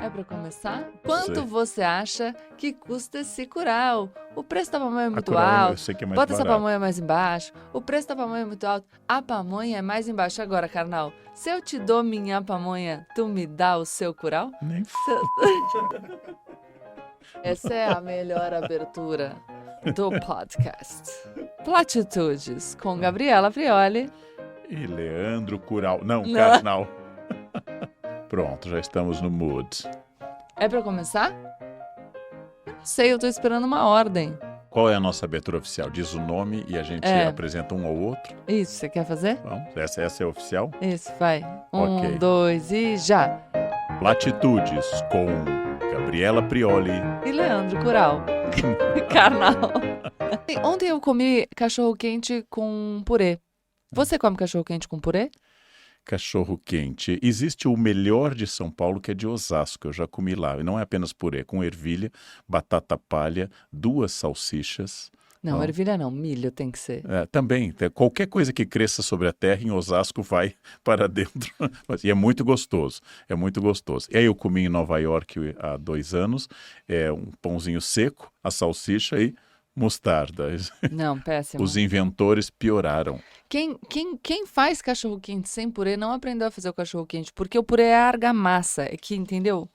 É pra começar? Quanto Sei. você acha que custa esse curau? O preço da pamonha é muito curau eu alto. sei que é mais Bota essa barato. pamonha mais embaixo. O preço da pamonha é muito alto. A pamonha é mais embaixo. Agora, carnal, se eu te dou minha pamonha, tu me dá o seu curau? Nem Essa é a melhor abertura do podcast. Platitudes, com Gabriela Prioli. E Leandro Curau. Não, Não. Carnal. Pronto, já estamos no mood. É pra começar? Eu não sei, eu tô esperando uma ordem. Qual é a nossa abertura oficial? Diz o nome e a gente É. apresenta um ao outro. Isso, você quer fazer? Vamos, essa é a oficial. Isso, vai. Ok. 1, 2 e já. Platitudes com Gabriela Prioli. E Leandro Curau. Carnal. Ontem eu comi cachorro-quente com purê. Você come cachorro-quente com purê? Cachorro quente. Existe o melhor de São Paulo, que é de Osasco. Eu já comi lá. E não é apenas purê, com ervilha, batata palha, 2 salsichas. Não, Ó. ervilha não, milho tem que ser. Também, qualquer coisa que cresça sobre a terra em Osasco vai para dentro. E é muito gostoso, é muito gostoso. E aí eu comi em Nova York há 2 anos, um pãozinho seco, a salsicha e mostarda. Não, péssimo. Os inventores pioraram. Quem faz cachorro-quente sem purê não aprendeu a fazer o cachorro-quente, porque o purê é a argamassa, é que, entendeu?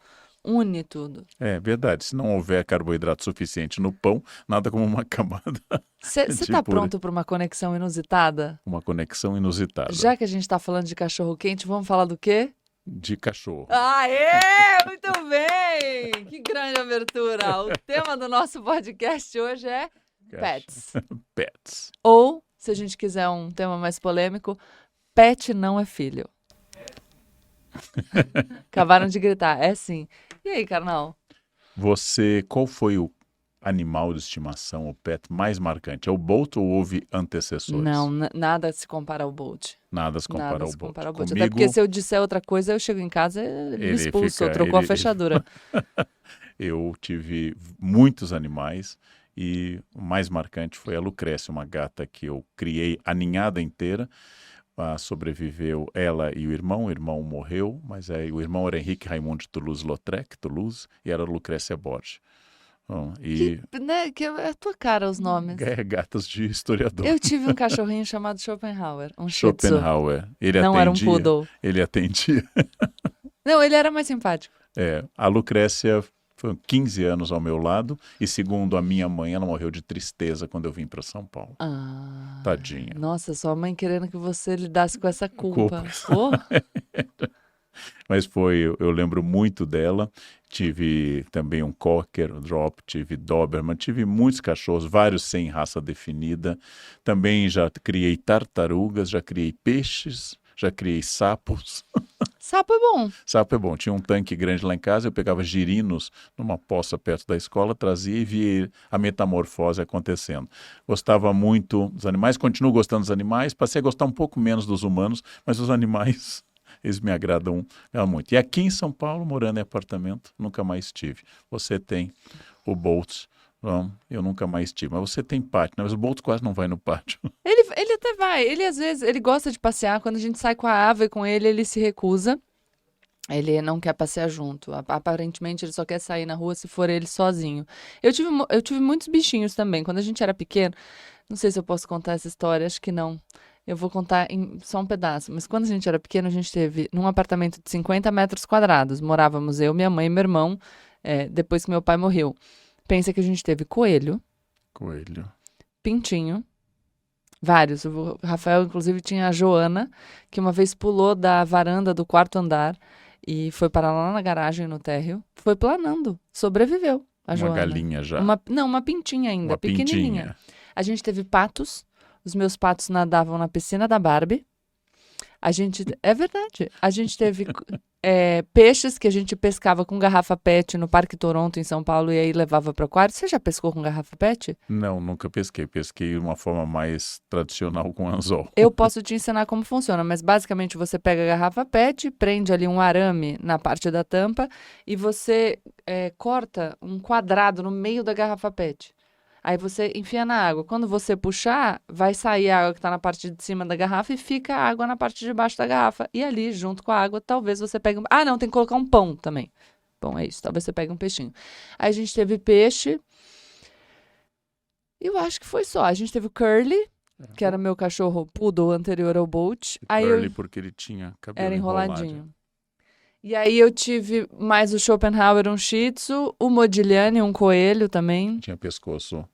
Une tudo. É verdade, se não houver carboidrato suficiente no pão, nada como uma camada, Você de tá purê. pronto para uma conexão inusitada? Uma conexão inusitada Já que a gente tá falando de cachorro-quente, vamos falar do quê? de cachorro. Aê! Muito bem! Que grande abertura! O tema do nosso podcast hoje é pets. Pets. Ou, se a gente quiser um tema mais polêmico, pet não é filho. Acabaram de gritar. É sim. E aí, carnal? Qual foi o animal de estimação, o pet mais marcante? É o Bolt ou houve antecessores? Não, nada se compara ao Bolt. Nada se compara Nada ao se Bolt. compara ao Bolt. Comigo, Até porque se eu disser outra coisa, eu chego em casa e ele me Ele expulsou, fica- trocou a ele- fechadura. eu tive muitos animais e o mais marcante foi a Lucrécia, uma gata que eu criei a ninhada inteira. Sobreviveu ela e o irmão morreu, mas o irmão era Henrique Raimundo de Toulouse-Lautrec, Toulouse, e era Lucrécia Borges. Bom, e Que é a tua cara os nomes. gatas de historiador. Eu tive um cachorrinho chamado Schopenhauer, um Shih Tzu. Schopenhauer. Ele Não era um poodle. Ele atendia. Não, ele era mais simpático. A Lucrécia foi 15 anos ao meu lado e, segundo a minha mãe, ela morreu de tristeza quando eu vim para São Paulo. Ah, Tadinha. nossa, sua mãe querendo que você lidasse com essa culpa. Culpa. Oh, Mas eu lembro muito dela. Tive também um Cocker, um Drop, tive Doberman, tive muitos cachorros, vários sem raça definida. Também já criei tartarugas, já criei peixes, já criei sapos. sapo é bom. Sapo é bom. Tinha um tanque grande lá em casa, eu pegava girinos numa poça perto da escola, trazia e via a metamorfose acontecendo. Gostava muito dos animais, continuo gostando dos animais, passei a gostar um pouco menos dos humanos, mas os animais, eles me agradam muito. E aqui em São Paulo, morando em apartamento, nunca mais tive. Você tem o Bolt, não, eu nunca mais tive. Mas você tem pátio, né? Mas o Bolt quase não vai no pátio. Ele até vai. Ele, às vezes, ele gosta de passear. Quando a gente sai com a Ava e com ele se recusa. Ele não quer passear junto. Aparentemente, ele só quer sair na rua se for ele sozinho. Eu tive muitos bichinhos também. Quando a gente era pequeno, não sei se eu posso contar essa história, acho que não. Eu vou contar só um pedaço. Mas quando a gente era pequeno, a gente teve num apartamento de 50 metros quadrados. Morávamos eu, minha mãe e meu irmão, depois que meu pai morreu. Pensa que a gente teve coelho, pintinho, vários. O Rafael, inclusive, tinha a Joana, que uma vez pulou da varanda do 4º andar e foi parar lá na garagem, no térreo. Foi planando. Sobreviveu, a Joana. Uma galinha já. Uma pintinha ainda, pequenininha. Pintinha. A gente teve patos. Os meus patos nadavam na piscina da Barbie. É verdade. A gente teve peixes que a gente pescava com garrafa PET no Parque Toronto, em São Paulo, e aí levava para o aquário. Você já pescou com garrafa PET? Não, nunca pesquei. Pesquei de uma forma mais tradicional com anzol. Eu posso te ensinar como funciona, mas basicamente você pega a garrafa PET, prende ali um arame na parte da tampa e você corta um quadrado no meio da garrafa PET. Aí você enfia na água. Quando você puxar, vai sair a água que está na parte de cima da garrafa e fica a água na parte de baixo da garrafa. E ali, junto com a água, talvez você pegue... Ah, não, tem que colocar um pão também. Bom, é isso. Talvez você pegue um peixinho. Aí a gente teve peixe. Eu acho que foi só. A gente teve o Curly, que era meu cachorro poodle anterior ao Bolt. Aí Curly porque ele tinha cabelo era enrolado. enroladinho. E aí eu tive mais o Schopenhauer, um Shih Tzu, o Modigliani, um coelho também. Tinha pescoço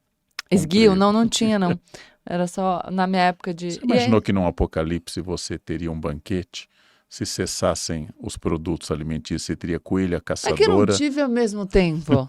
Esguio? comprido. Não tinha, não. Era só na minha época de... Você imaginou que num apocalipse você teria um banquete? Se cessassem os produtos alimentícios, você teria coelha, É que eu não caçadora. tive ao mesmo tempo.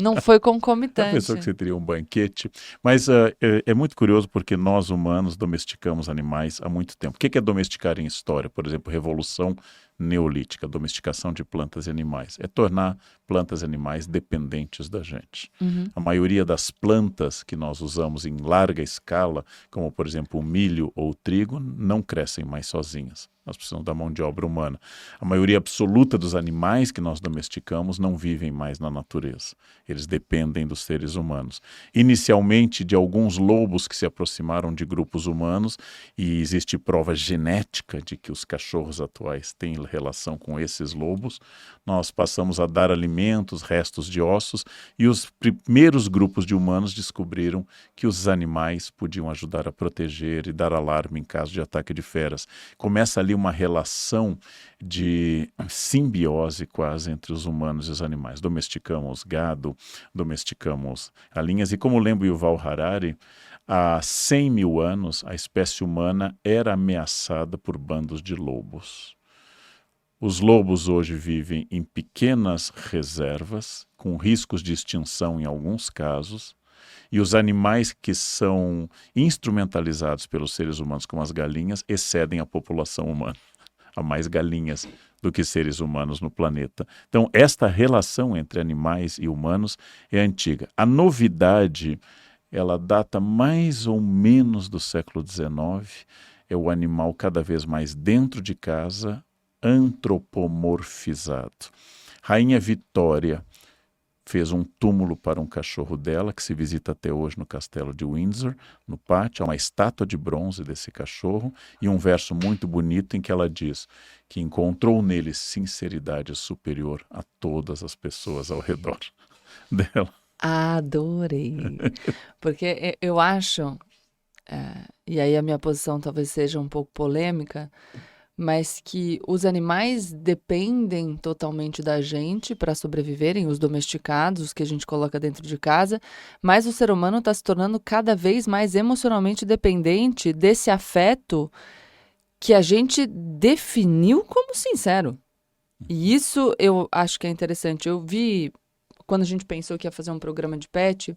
Não foi Já concomitante. pensou que você teria um banquete? Mas é muito curioso porque nós humanos domesticamos animais há muito tempo. O que é domesticar em história? Por exemplo, Revolução Neolítica, domesticação de plantas e animais. É tornar plantas e animais dependentes da gente. A maioria das plantas que nós usamos em larga escala, como por exemplo o milho ou o trigo, não crescem mais sozinhas. Nós precisamos da mão de obra humana. A maioria absoluta dos animais que nós domesticamos não vivem mais na natureza. Eles dependem dos seres humanos. Inicialmente, de alguns lobos que se aproximaram de grupos humanos, e existe prova genética de que os cachorros atuais têm relação com esses lobos, nós passamos a dar alimentos, restos de ossos, e os primeiros grupos de humanos descobriram que os animais podiam ajudar a proteger e dar alarme em caso de ataque de feras. Começa ali uma relação de simbiose quase entre os humanos e os animais. Domesticamos gado, domesticamos galinhas, e como lembra Yuval Harari, há 100 mil anos a espécie humana era ameaçada por bandos de lobos. Os lobos hoje vivem em pequenas reservas, com riscos de extinção em alguns casos, e os animais que são instrumentalizados pelos seres humanos, como as galinhas, excedem a população humana. Há mais galinhas do que seres humanos no planeta. Então, esta relação entre animais e humanos é antiga. A novidade, ela data mais ou menos do século XIX, é o animal cada vez mais dentro de casa, antropomorfizado. Rainha Vitória fez um túmulo para um cachorro dela, que se visita até hoje no castelo de Windsor, no pátio. Há uma estátua de bronze desse cachorro e um verso muito bonito em que ela diz que encontrou nele sinceridade superior a todas as pessoas ao redor dela. Adorei. Porque eu acho, e aí a minha posição talvez seja um pouco polêmica, mas que os animais dependem totalmente da gente para sobreviverem, os domesticados, os que a gente coloca dentro de casa, mas o ser humano está se tornando cada vez mais emocionalmente dependente desse afeto que a gente definiu como sincero. E isso eu acho que é interessante. Eu vi, quando a gente pensou que ia fazer um programa de pet,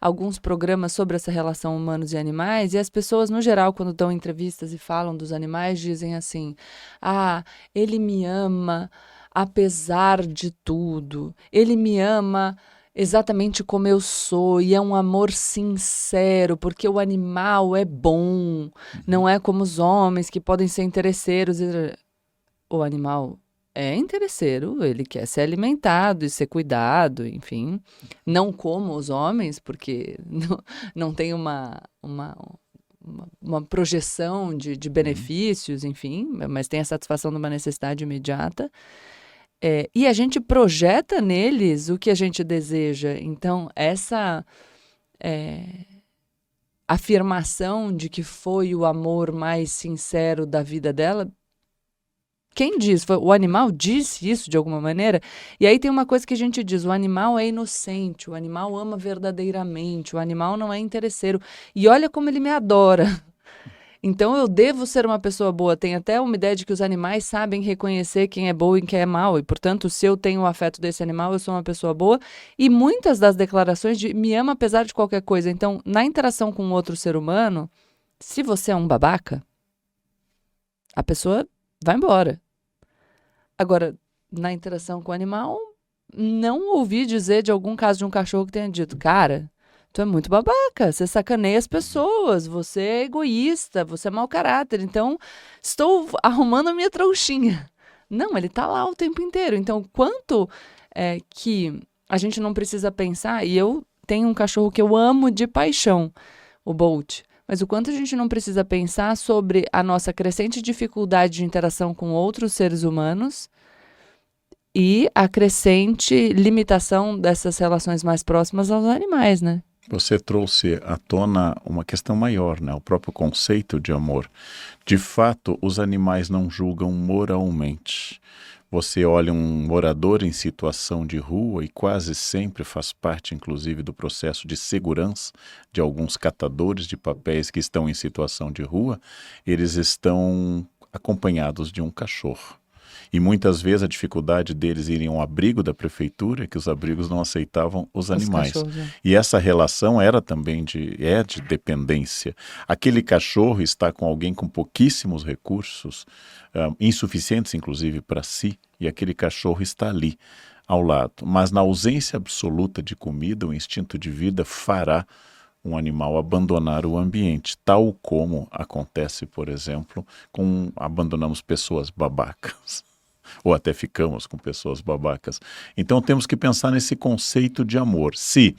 alguns programas sobre essa relação humanos e animais, e as pessoas, no geral, quando dão entrevistas e falam dos animais, dizem assim: ah, ele me ama apesar de tudo, ele me ama exatamente como eu sou, e é um amor sincero, porque o animal é bom, não é como os homens que podem ser interesseiros. O animal é interesseiro, ele quer ser alimentado e ser cuidado, enfim. Não como os homens, porque não tem uma projeção de benefícios, enfim, mas tem a satisfação de uma necessidade imediata. E a gente projeta neles o que a gente deseja. Então, essa afirmação de que foi o amor mais sincero da vida dela, quem diz? O animal disse isso de alguma maneira? E aí tem uma coisa que a gente diz: o animal é inocente, o animal ama verdadeiramente, o animal não é interesseiro. E olha como ele me adora. Então eu devo ser uma pessoa boa. Tem até uma ideia de que os animais sabem reconhecer quem é bom e quem é mau. E, portanto, se eu tenho o afeto desse animal, eu sou uma pessoa boa. E muitas das declarações de me ama apesar de qualquer coisa. Então, na interação com outro ser humano, se você é um babaca, a pessoa vai embora. Agora, na interação com o animal, não ouvi dizer de algum caso de um cachorro que tenha dito: cara, tu é muito babaca, você sacaneia as pessoas, você é egoísta, você é mau caráter, então estou arrumando a minha trouxinha. Não, ele tá lá o tempo inteiro. Então, quanto que a gente não precisa pensar, e eu tenho um cachorro que eu amo de paixão, o Bolt, mas o quanto a gente não precisa pensar sobre a nossa crescente dificuldade de interação com outros seres humanos e a crescente limitação dessas relações mais próximas aos animais, né? Você trouxe à tona uma questão maior, né? O próprio conceito de amor. De fato, os animais não julgam moralmente. Você olha um morador em situação de rua e quase sempre faz parte, inclusive, do processo de segurança de alguns catadores de papéis que estão em situação de rua, eles estão acompanhados de um cachorro. E muitas vezes a dificuldade deles irem a um abrigo da prefeitura é que os abrigos não aceitavam os animais. Cachorros, né? E essa relação era também de dependência. Aquele cachorro está com alguém com pouquíssimos recursos, insuficientes inclusive para si, e aquele cachorro está ali ao lado. Mas na ausência absoluta de comida, o instinto de vida fará um animal abandonar o ambiente, tal como acontece, por exemplo, abandonamos pessoas babacas. Ou até ficamos com pessoas babacas. Então temos que pensar nesse conceito de amor. Se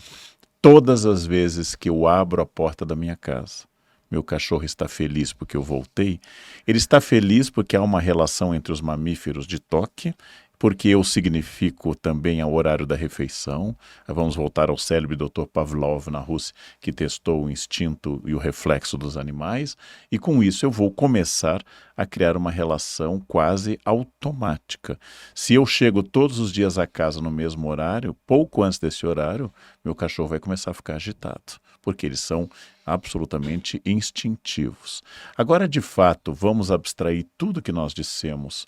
todas as vezes que eu abro a porta da minha casa, meu cachorro está feliz porque eu voltei, ele está feliz porque há uma relação entre os mamíferos de toque, porque eu significo também ao horário da refeição. Vamos voltar ao célebre Dr. Pavlov na Rússia, que testou o instinto e o reflexo dos animais, e com isso eu vou começar a criar uma relação quase automática. Se eu chego todos os dias à casa no mesmo horário, pouco antes desse horário, meu cachorro vai começar a ficar agitado, porque eles são absolutamente instintivos. Agora, de fato, vamos abstrair tudo que nós dissemos.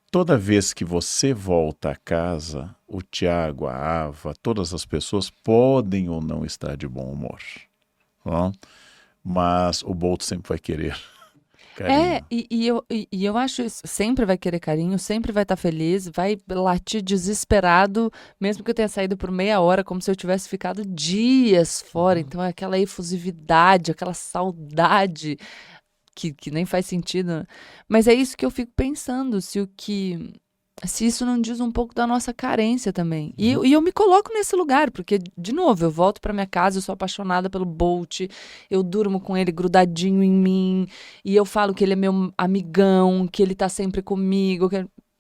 Toda vez que você volta a casa, o Tiago, a Ava, todas as pessoas podem ou não estar de bom humor. Não? Mas o Bolt sempre vai querer carinho. E eu acho isso. Sempre vai querer carinho, sempre vai estar feliz, vai latir desesperado, mesmo que eu tenha saído por meia hora, como se eu tivesse ficado dias fora. Então é aquela efusividade, aquela saudade. Que nem faz sentido, né? Mas é isso que eu fico pensando, se isso não diz um pouco da nossa carência também. E eu me coloco nesse lugar, porque, de novo, eu volto para minha casa, eu sou apaixonada pelo Bolt, eu durmo com ele grudadinho em mim, e eu falo que ele é meu amigão, que ele tá sempre comigo,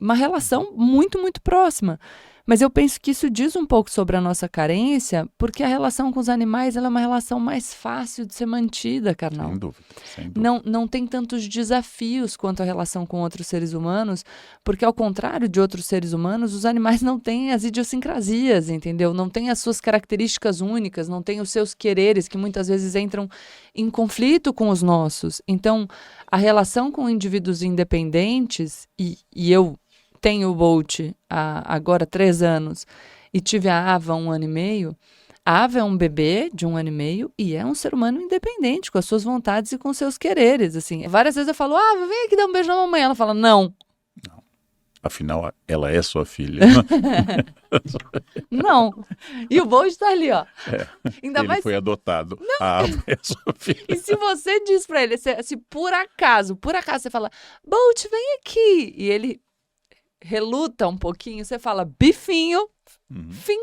uma relação muito, muito próxima. Mas eu penso que isso diz um pouco sobre a nossa carência, porque a relação com os animais ela é uma relação mais fácil de ser mantida, carnal. Sem dúvida, sem dúvida. Não tem tantos desafios quanto a relação com outros seres humanos, porque ao contrário de outros seres humanos, os animais não têm as idiosincrasias, entendeu? Não têm as suas características únicas, não têm os seus quereres, que muitas vezes entram em conflito com os nossos. Então, a relação com indivíduos independentes, e eu tenho o Bolt há agora 3 anos e tive a Ava há 1 ano e meio. A Ava é um bebê de 1 ano e meio e é um ser humano independente, com as suas vontades e com seus quereres. Assim, várias vezes eu falo, Ava, vem aqui dar um beijo na mamãe. Ela fala, não. Afinal, ela é sua filha. Não. E o Bolt tá ali, ó. Ainda ele mais... foi adotado. Não. A Ava é sua filha. E se você diz pra ele, se por acaso você fala, Bolt, vem aqui. E ele reluta um pouquinho, você fala bifinho, fim.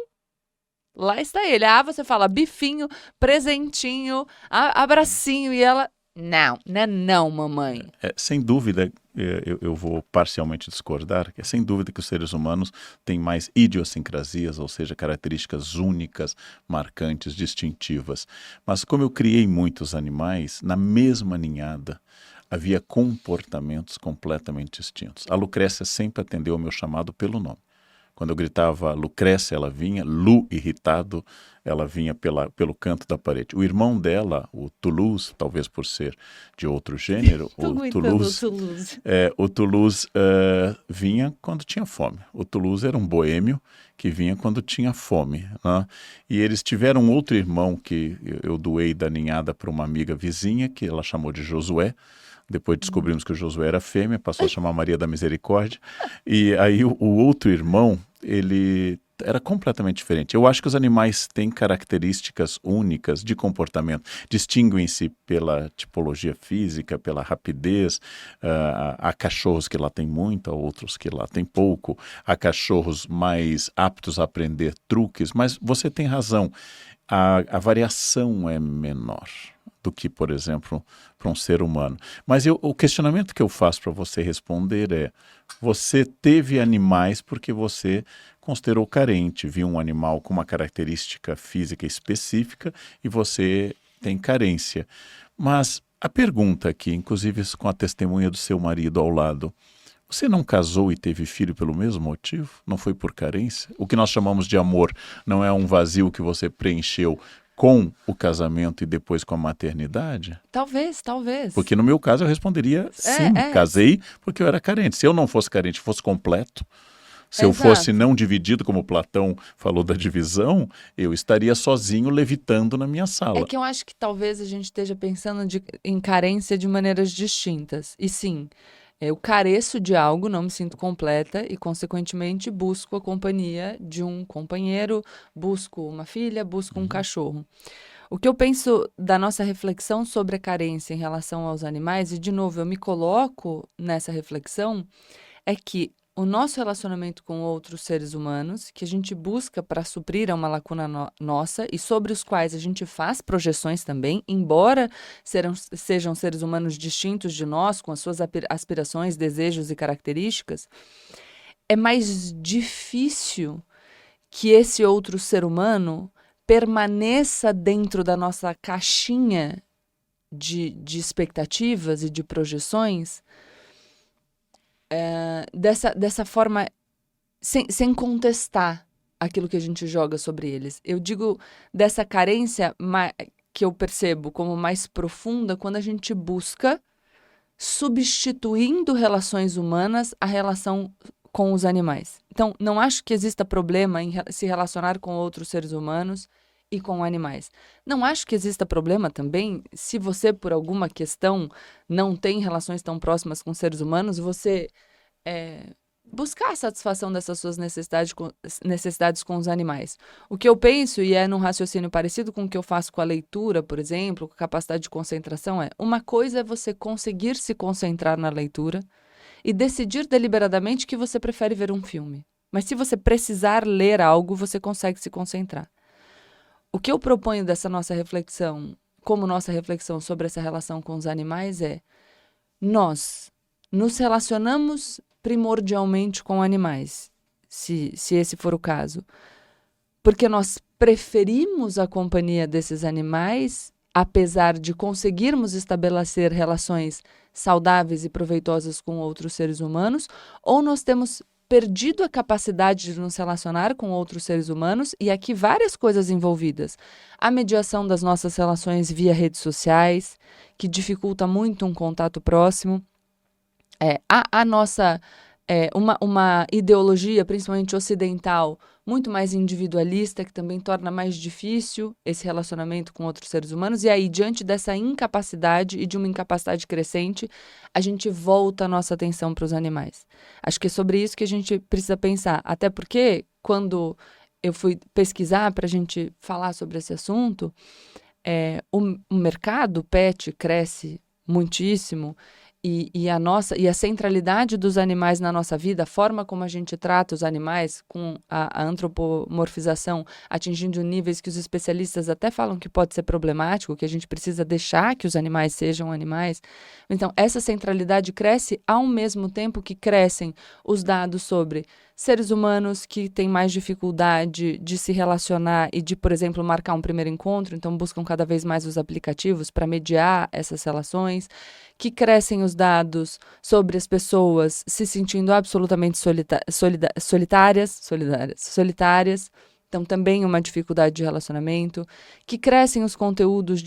Lá está ele. A Ava, você fala bifinho, presentinho, abracinho, e ela, não, mamãe. Sem dúvida, eu vou parcialmente discordar, é sem dúvida que os seres humanos têm mais idiosincrasias, ou seja, características únicas, marcantes, distintivas. Mas como eu criei muitos animais, na mesma ninhada, havia comportamentos completamente distintos. A Lucrécia sempre atendeu ao meu chamado pelo nome. Quando eu gritava Lucrécia, ela vinha. Lu, irritado, ela vinha pelo canto da parede. O irmão dela, o Toulouse, talvez por ser de outro gênero, o Toulouse vinha quando tinha fome. O Toulouse era um boêmio que vinha quando tinha fome. Né? E eles tiveram outro irmão que eu doei da ninhada para uma amiga vizinha, que ela chamou de Josué. Depois descobrimos que o Josué era fêmea, passou a chamar Maria da Misericórdia. E aí o outro irmão, ele era completamente diferente. Eu acho que os animais têm características únicas de comportamento. Distinguem-se pela tipologia física, pela rapidez. Há cachorros que lá tem muito, há outros que lá tem pouco. Há cachorros mais aptos a aprender truques. Mas você tem razão, a variação é menor. do que, por exemplo, para um ser humano. Mas o questionamento que eu faço para você responder é: você teve animais porque você considerou carente, viu um animal com uma característica física específica e você tem carência. Mas a pergunta aqui, inclusive com a testemunha do seu marido ao lado: você não casou e teve filho pelo mesmo motivo? Não foi por carência? O que nós chamamos de amor não é um vazio que você preencheu com o casamento e depois com a maternidade? Talvez, talvez. Porque no meu caso eu responderia sim, casei porque eu era carente. Se eu não fosse carente, fosse completo, se eu fosse não dividido, como Platão falou da divisão, eu estaria sozinho levitando na minha sala. É que eu acho que talvez a gente esteja pensando em carência de maneiras distintas. E sim, eu careço de algo, não me sinto completa e, consequentemente, busco a companhia de um companheiro, busco uma filha, busco um cachorro. O que eu penso da nossa reflexão sobre a carência em relação aos animais, e de novo eu me coloco nessa reflexão, é que o nosso relacionamento com outros seres humanos, que a gente busca para suprir a uma lacuna nossa e sobre os quais a gente faz projeções também, embora sejam seres humanos distintos de nós, com as suas aspirações, desejos e características, é mais difícil que esse outro ser humano permaneça dentro da nossa caixinha de expectativas e de projeções, dessa forma, sem contestar aquilo que a gente joga sobre eles. Eu digo dessa carência que eu percebo como mais profunda quando a gente busca, substituindo relações humanas, a relação com os animais. Então, não acho que exista problema em se relacionar com outros seres humanos e com animais. Não acho que exista problema também se você, por alguma questão, não tem relações tão próximas com seres humanos, você buscar a satisfação dessas suas necessidades com os animais. O que eu penso, e é num raciocínio parecido com o que eu faço com a leitura, por exemplo, com a capacidade de concentração, uma coisa é você conseguir se concentrar na leitura e decidir deliberadamente que você prefere ver um filme. Mas se você precisar ler algo, você consegue se concentrar. O que eu proponho dessa nossa reflexão, como nossa reflexão sobre essa relação com os animais, nós nos relacionamos primordialmente com animais, se esse for o caso, porque nós preferimos a companhia desses animais, apesar de conseguirmos estabelecer relações saudáveis e proveitosas com outros seres humanos, ou nós temos perdido a capacidade de nos relacionar com outros seres humanos, e aqui várias coisas envolvidas. A mediação das nossas relações via redes sociais, que dificulta muito um contato próximo. A nossa, uma ideologia, principalmente ocidental, muito mais individualista, que também torna mais difícil esse relacionamento com outros seres humanos. E aí, diante dessa incapacidade e de uma incapacidade crescente, a gente volta a nossa atenção para os animais. Acho que é sobre isso que a gente precisa pensar. Até porque, quando eu fui pesquisar para a gente falar sobre esse assunto, o mercado pet cresce muitíssimo. E a centralidade dos animais na nossa vida, a forma como a gente trata os animais, com a antropomorfização atingindo níveis que os especialistas até falam que pode ser problemático, que a gente precisa deixar que os animais sejam animais. Então, essa centralidade cresce ao mesmo tempo que crescem os dados sobre seres humanos que têm mais dificuldade de se relacionar e de, por exemplo, marcar um primeiro encontro, então buscam cada vez mais os aplicativos para mediar essas relações, que crescem os dados sobre as pessoas se sentindo absolutamente solitárias, então também uma dificuldade de relacionamento, que crescem os conteúdos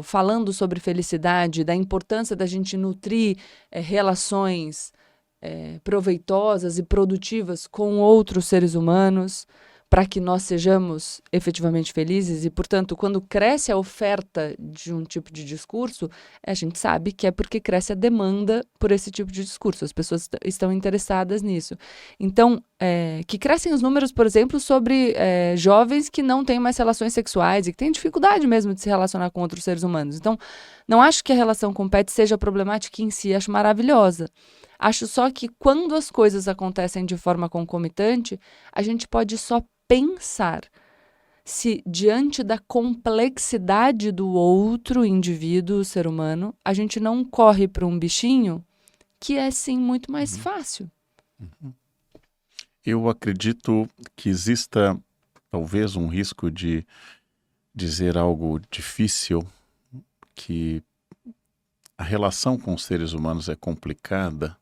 falando sobre felicidade, da importância da gente nutrir relações proveitosas e produtivas com outros seres humanos, para que nós sejamos efetivamente felizes. E, portanto, quando cresce a oferta de um tipo de discurso, a gente sabe que é porque cresce a demanda por esse tipo de discurso. As pessoas estão interessadas nisso. Então, que crescem os números, por exemplo, sobre jovens que não têm mais relações sexuais e que têm dificuldade mesmo de se relacionar com outros seres humanos. Então, não acho que a relação com pet seja problemática em si, acho maravilhosa. Acho só que quando as coisas acontecem de forma concomitante, a gente pode só pensar se diante da complexidade do outro indivíduo, ser humano, a gente não corre para um bichinho que é, sim, muito mais fácil. Eu acredito que exista talvez um risco de dizer algo difícil, que a relação com os seres humanos é complicada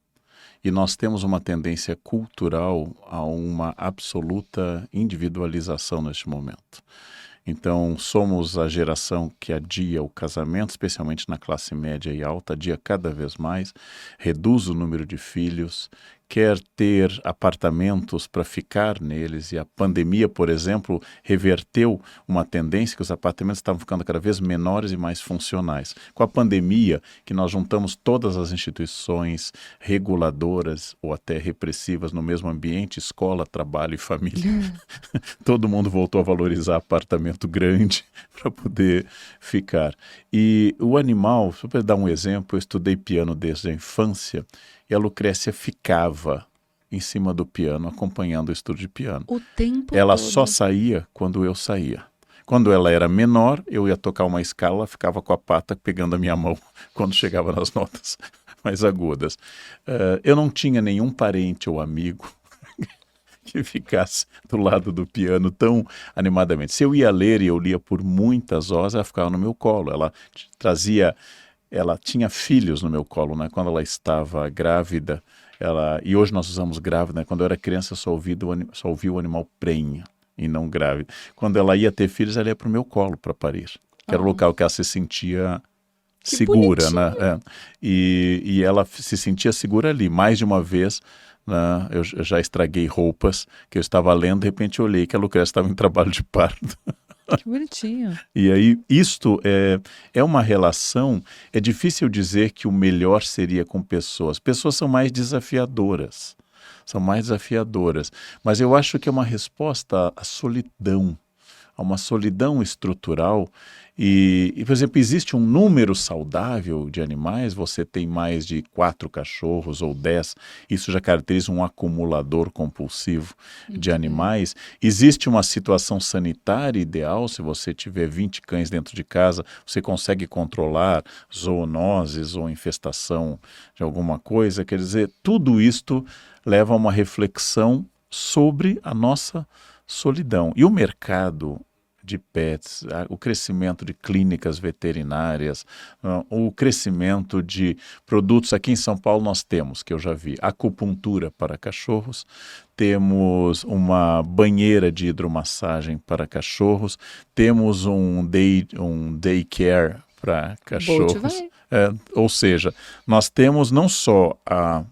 e nós temos uma tendência cultural a uma absoluta individualização neste momento. Então, somos a geração que adia o casamento, especialmente na classe média e alta, adia cada vez mais, reduz o número de filhos, quer ter apartamentos para ficar neles, e a pandemia, por exemplo, reverteu uma tendência que os apartamentos estavam ficando cada vez menores e mais funcionais. Com a pandemia, que nós juntamos todas as instituições reguladoras ou até repressivas no mesmo ambiente, escola, trabalho e família, todo mundo voltou a valorizar apartamento grande para poder ficar. E o animal, só para dar um exemplo, eu estudei piano desde a infância, e a Lucrécia ficava em cima do piano, acompanhando o estudo de piano. O tempo Ela todo. só saía quando eu saía. Quando ela era menor, eu ia tocar uma escala, ela ficava com a pata pegando a minha mão quando chegava nas notas mais agudas. Eu não tinha nenhum parente ou amigo que ficasse do lado do piano tão animadamente. Se eu ia ler e eu lia por muitas horas, ela ficava no meu colo. Ela tinha filhos no meu colo, né? Quando ela estava grávida, e hoje nós usamos grávida, né? Quando eu era criança eu só ouvia o animal prenha e não grávida. Quando ela ia ter filhos, ela ia para o meu colo para parir, que era o local que ela se sentia Que segura, né? bonitinho. E ela se sentia segura ali. Mais de uma vez, né, eu já estraguei roupas que eu estava lendo, de repente eu olhei que a Lucrécia estava em trabalho de parto. Que bonitinho. E aí, isto é uma relação, é difícil dizer que o melhor seria com pessoas. Pessoas são mais desafiadoras, mas eu acho que é uma resposta à solidão, a uma solidão estrutural. Por exemplo, existe um número saudável de animais, você tem mais de 4 cachorros ou 10, isso já caracteriza um acumulador compulsivo de animais. Existe uma situação sanitária ideal, se você tiver 20 cães dentro de casa, você consegue controlar zoonoses ou infestação de alguma coisa. Quer dizer, tudo isto leva a uma reflexão sobre a nossa solidão. E o mercado de pets, o crescimento de clínicas veterinárias, o crescimento de produtos. Aqui em São Paulo nós temos, que eu já vi, acupuntura para cachorros, temos uma banheira de hidromassagem para cachorros, temos um daycare para cachorros. Ou seja, nós temos não só a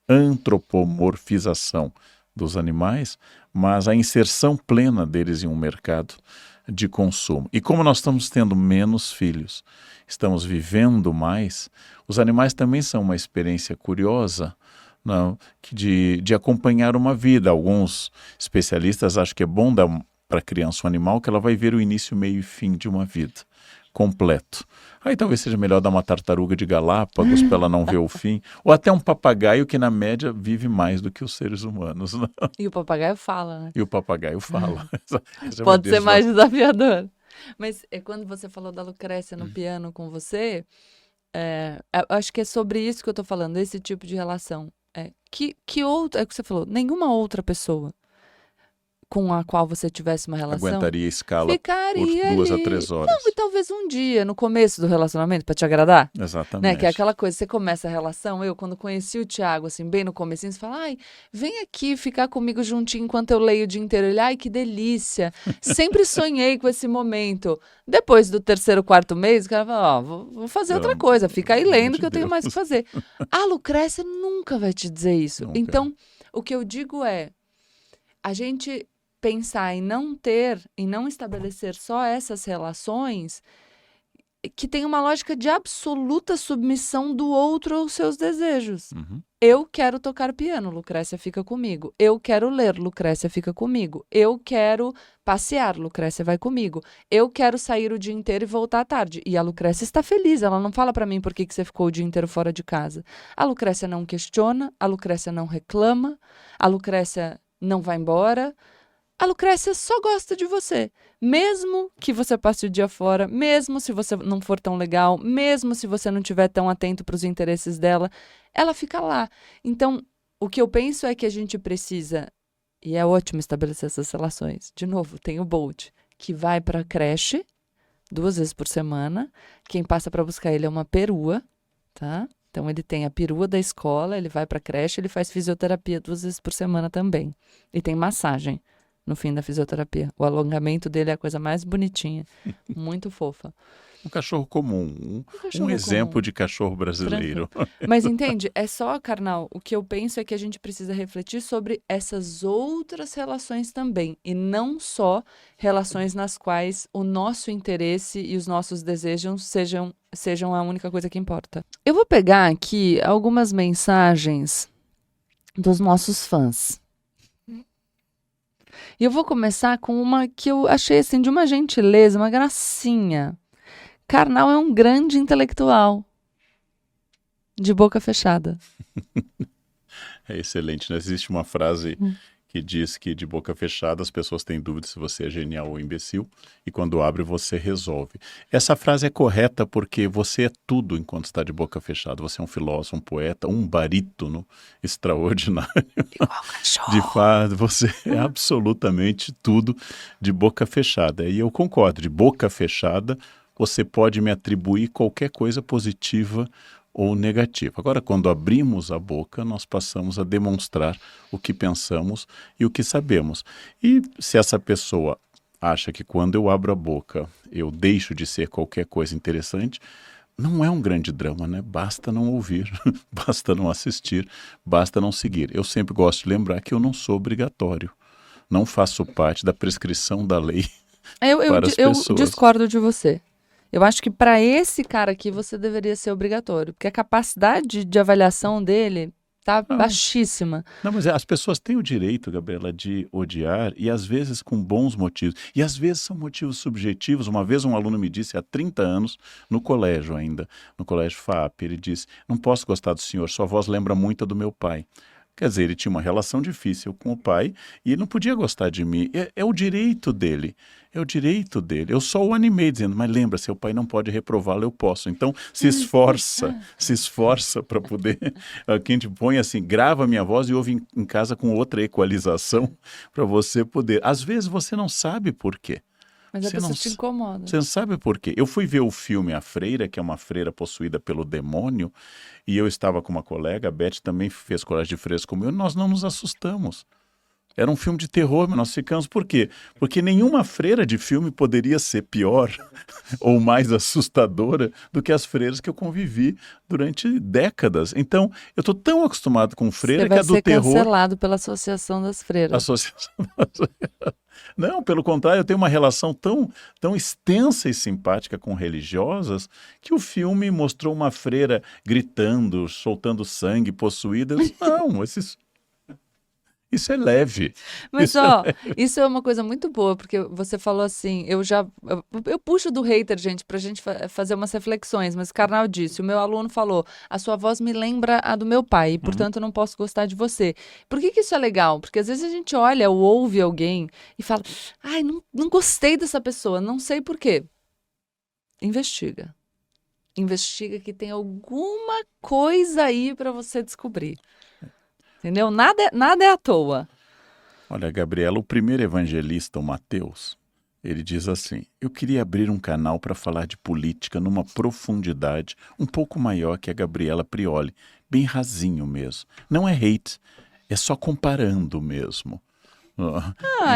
antropomorfização dos animais, mas a inserção plena deles em um mercado de consumo. E como nós estamos tendo menos filhos, estamos vivendo mais, os animais também são uma experiência curiosa, não, de acompanhar uma vida. Alguns especialistas acham que é bom dar para a criança um animal que ela vai ver o início, meio e fim de uma vida completo. Aí talvez seja melhor dar uma tartaruga de Galápagos para ela não ver o fim, ou até um papagaio que na média vive mais do que os seres humanos. Né? E o papagaio fala, né? E o papagaio fala. Pode ser mais desafiador. Mas quando você falou da Lucrécia no piano com você, eu acho que é sobre isso que eu tô falando, esse tipo de relação. Que outra, é o que você falou, nenhuma outra pessoa com a qual você tivesse uma relação aguentaria a escala ficaria por 2 ali. a 3 horas. Não, e talvez um dia, no começo do relacionamento, pra te agradar. Exatamente. Né? Que é aquela coisa, você começa a relação, quando conheci o Thiago, assim, bem no comecinho, você fala, ai, vem aqui ficar comigo juntinho enquanto eu leio o dia inteiro. Ele, ai, que delícia. Sempre sonhei com esse momento. Depois do 3º, 4º mês, o cara fala, vou fazer outra coisa, fica aí lendo que eu tenho mais o que fazer. A Lucrécia nunca vai te dizer isso. Nunca. Então, o que eu digo é, a gente pensar em não ter, em não estabelecer só essas relações que tem uma lógica de absoluta submissão do outro aos seus desejos. Uhum. Eu quero tocar piano, Lucrécia fica comigo. Eu quero ler, Lucrécia fica comigo. Eu quero passear, Lucrécia vai comigo. Eu quero sair o dia inteiro e voltar à tarde. E a Lucrécia está feliz, ela não fala para mim por que você ficou o dia inteiro fora de casa. A Lucrécia não questiona, a Lucrécia não reclama, a Lucrécia não vai embora. A Lucrécia só gosta de você. Mesmo que você passe o dia fora, mesmo se você não for tão legal, mesmo se você não estiver tão atento para os interesses dela, ela fica lá. Então, o que eu penso é que a gente precisa, e é ótimo estabelecer essas relações. De novo, tem o Bolt, que vai para a creche 2 vezes por semana. Quem passa para buscar ele é uma perua, tá? Então, ele tem a perua da escola, ele vai para a creche, ele faz fisioterapia 2 vezes por semana também. E tem massagem no fim da fisioterapia. O alongamento dele é a coisa mais bonitinha, muito fofa. Um cachorro comum, um Cachorro exemplo comum. de cachorro brasileiro. Mas entende? É só, carnal, o que eu penso é que a gente precisa refletir sobre essas outras relações também. E não só relações nas quais o nosso interesse e os nossos desejos sejam a única coisa que importa. Eu vou pegar aqui algumas mensagens dos nossos fãs. E eu vou começar com uma que eu achei assim de uma gentileza, uma gracinha. Karnal é um grande intelectual. De boca fechada. É excelente, né? Existe uma frase que diz que de boca fechada as pessoas têm dúvida se você é genial ou imbecil, e quando abre você resolve. Essa frase é correta porque você é tudo enquanto está de boca fechada. Você é um filósofo, um poeta, um barítono extraordinário. De fato, você é absolutamente tudo de boca fechada. E eu concordo, de boca fechada você pode me atribuir qualquer coisa positiva ou negativa. Agora, quando abrimos a boca, nós passamos a demonstrar o que pensamos e o que sabemos. E se essa pessoa acha que quando eu abro a boca eu deixo de ser qualquer coisa interessante, não é um grande drama, né? Basta não ouvir, basta não assistir, basta não seguir. Eu sempre gosto de lembrar que eu não sou obrigatório, não faço parte da prescrição da lei para as Eu pessoas. discordo de você. Eu acho que para esse cara aqui você deveria ser obrigatório, porque a capacidade de avaliação dele tá baixíssima. Não, mas as pessoas têm o direito, Gabriela, de odiar e às vezes com bons motivos. E às vezes são motivos subjetivos. Uma vez um aluno me disse, há 30 anos, no colégio ainda, no colégio FAP, ele disse, não posso gostar do senhor, sua voz lembra muito a do meu pai. Quer dizer, ele tinha uma relação difícil com o pai e ele não podia gostar de mim. É o direito dele, é o direito dele. Eu só o animei dizendo, mas lembra, seu pai não pode reprová-lo, eu posso. Então se esforça para poder... Quem te põe assim, grava a minha voz e ouve em casa com outra equalização para você poder... Às vezes você não sabe por quê. Mas a pessoa te incomoda. Você não sabe por quê. Eu fui ver o filme A Freira, que é uma freira possuída pelo demônio, e eu estava com uma colega, a Beth também fez colégio de freiras como eu, e nós não nos assustamos. Era um filme de terror, mas nós ficamos por quê? Porque nenhuma freira de filme poderia ser pior ou mais assustadora do que as freiras que eu convivi durante décadas. Então, eu estou tão acostumado com freira que a do terror... Você vai ser cancelado pela Associação das Freiras. Associação das Freiras. Não, pelo contrário, eu tenho uma relação tão extensa e simpática com religiosas que o filme mostrou uma freira gritando, soltando sangue, possuída. Não, isso é leve. Mas, isso é uma coisa muito boa, porque você falou assim, eu puxo do hater, gente, pra gente fazer umas reflexões, mas o Karnal disse, o meu aluno falou, a sua voz me lembra a do meu pai, e, portanto, eu não posso gostar de você. Por que isso é legal? Porque às vezes a gente olha ou ouve alguém e fala, ai, não gostei dessa pessoa, não sei por quê. Investiga. Investiga que tem alguma coisa aí pra você descobrir. Entendeu? Nada é à toa. Olha, Gabriela, o primeiro evangelista, o Mateus, ele diz assim, eu queria abrir um canal para falar de política numa profundidade um pouco maior que a Gabriela Prioli, bem rasinho mesmo. Não é hate, é só comparando mesmo.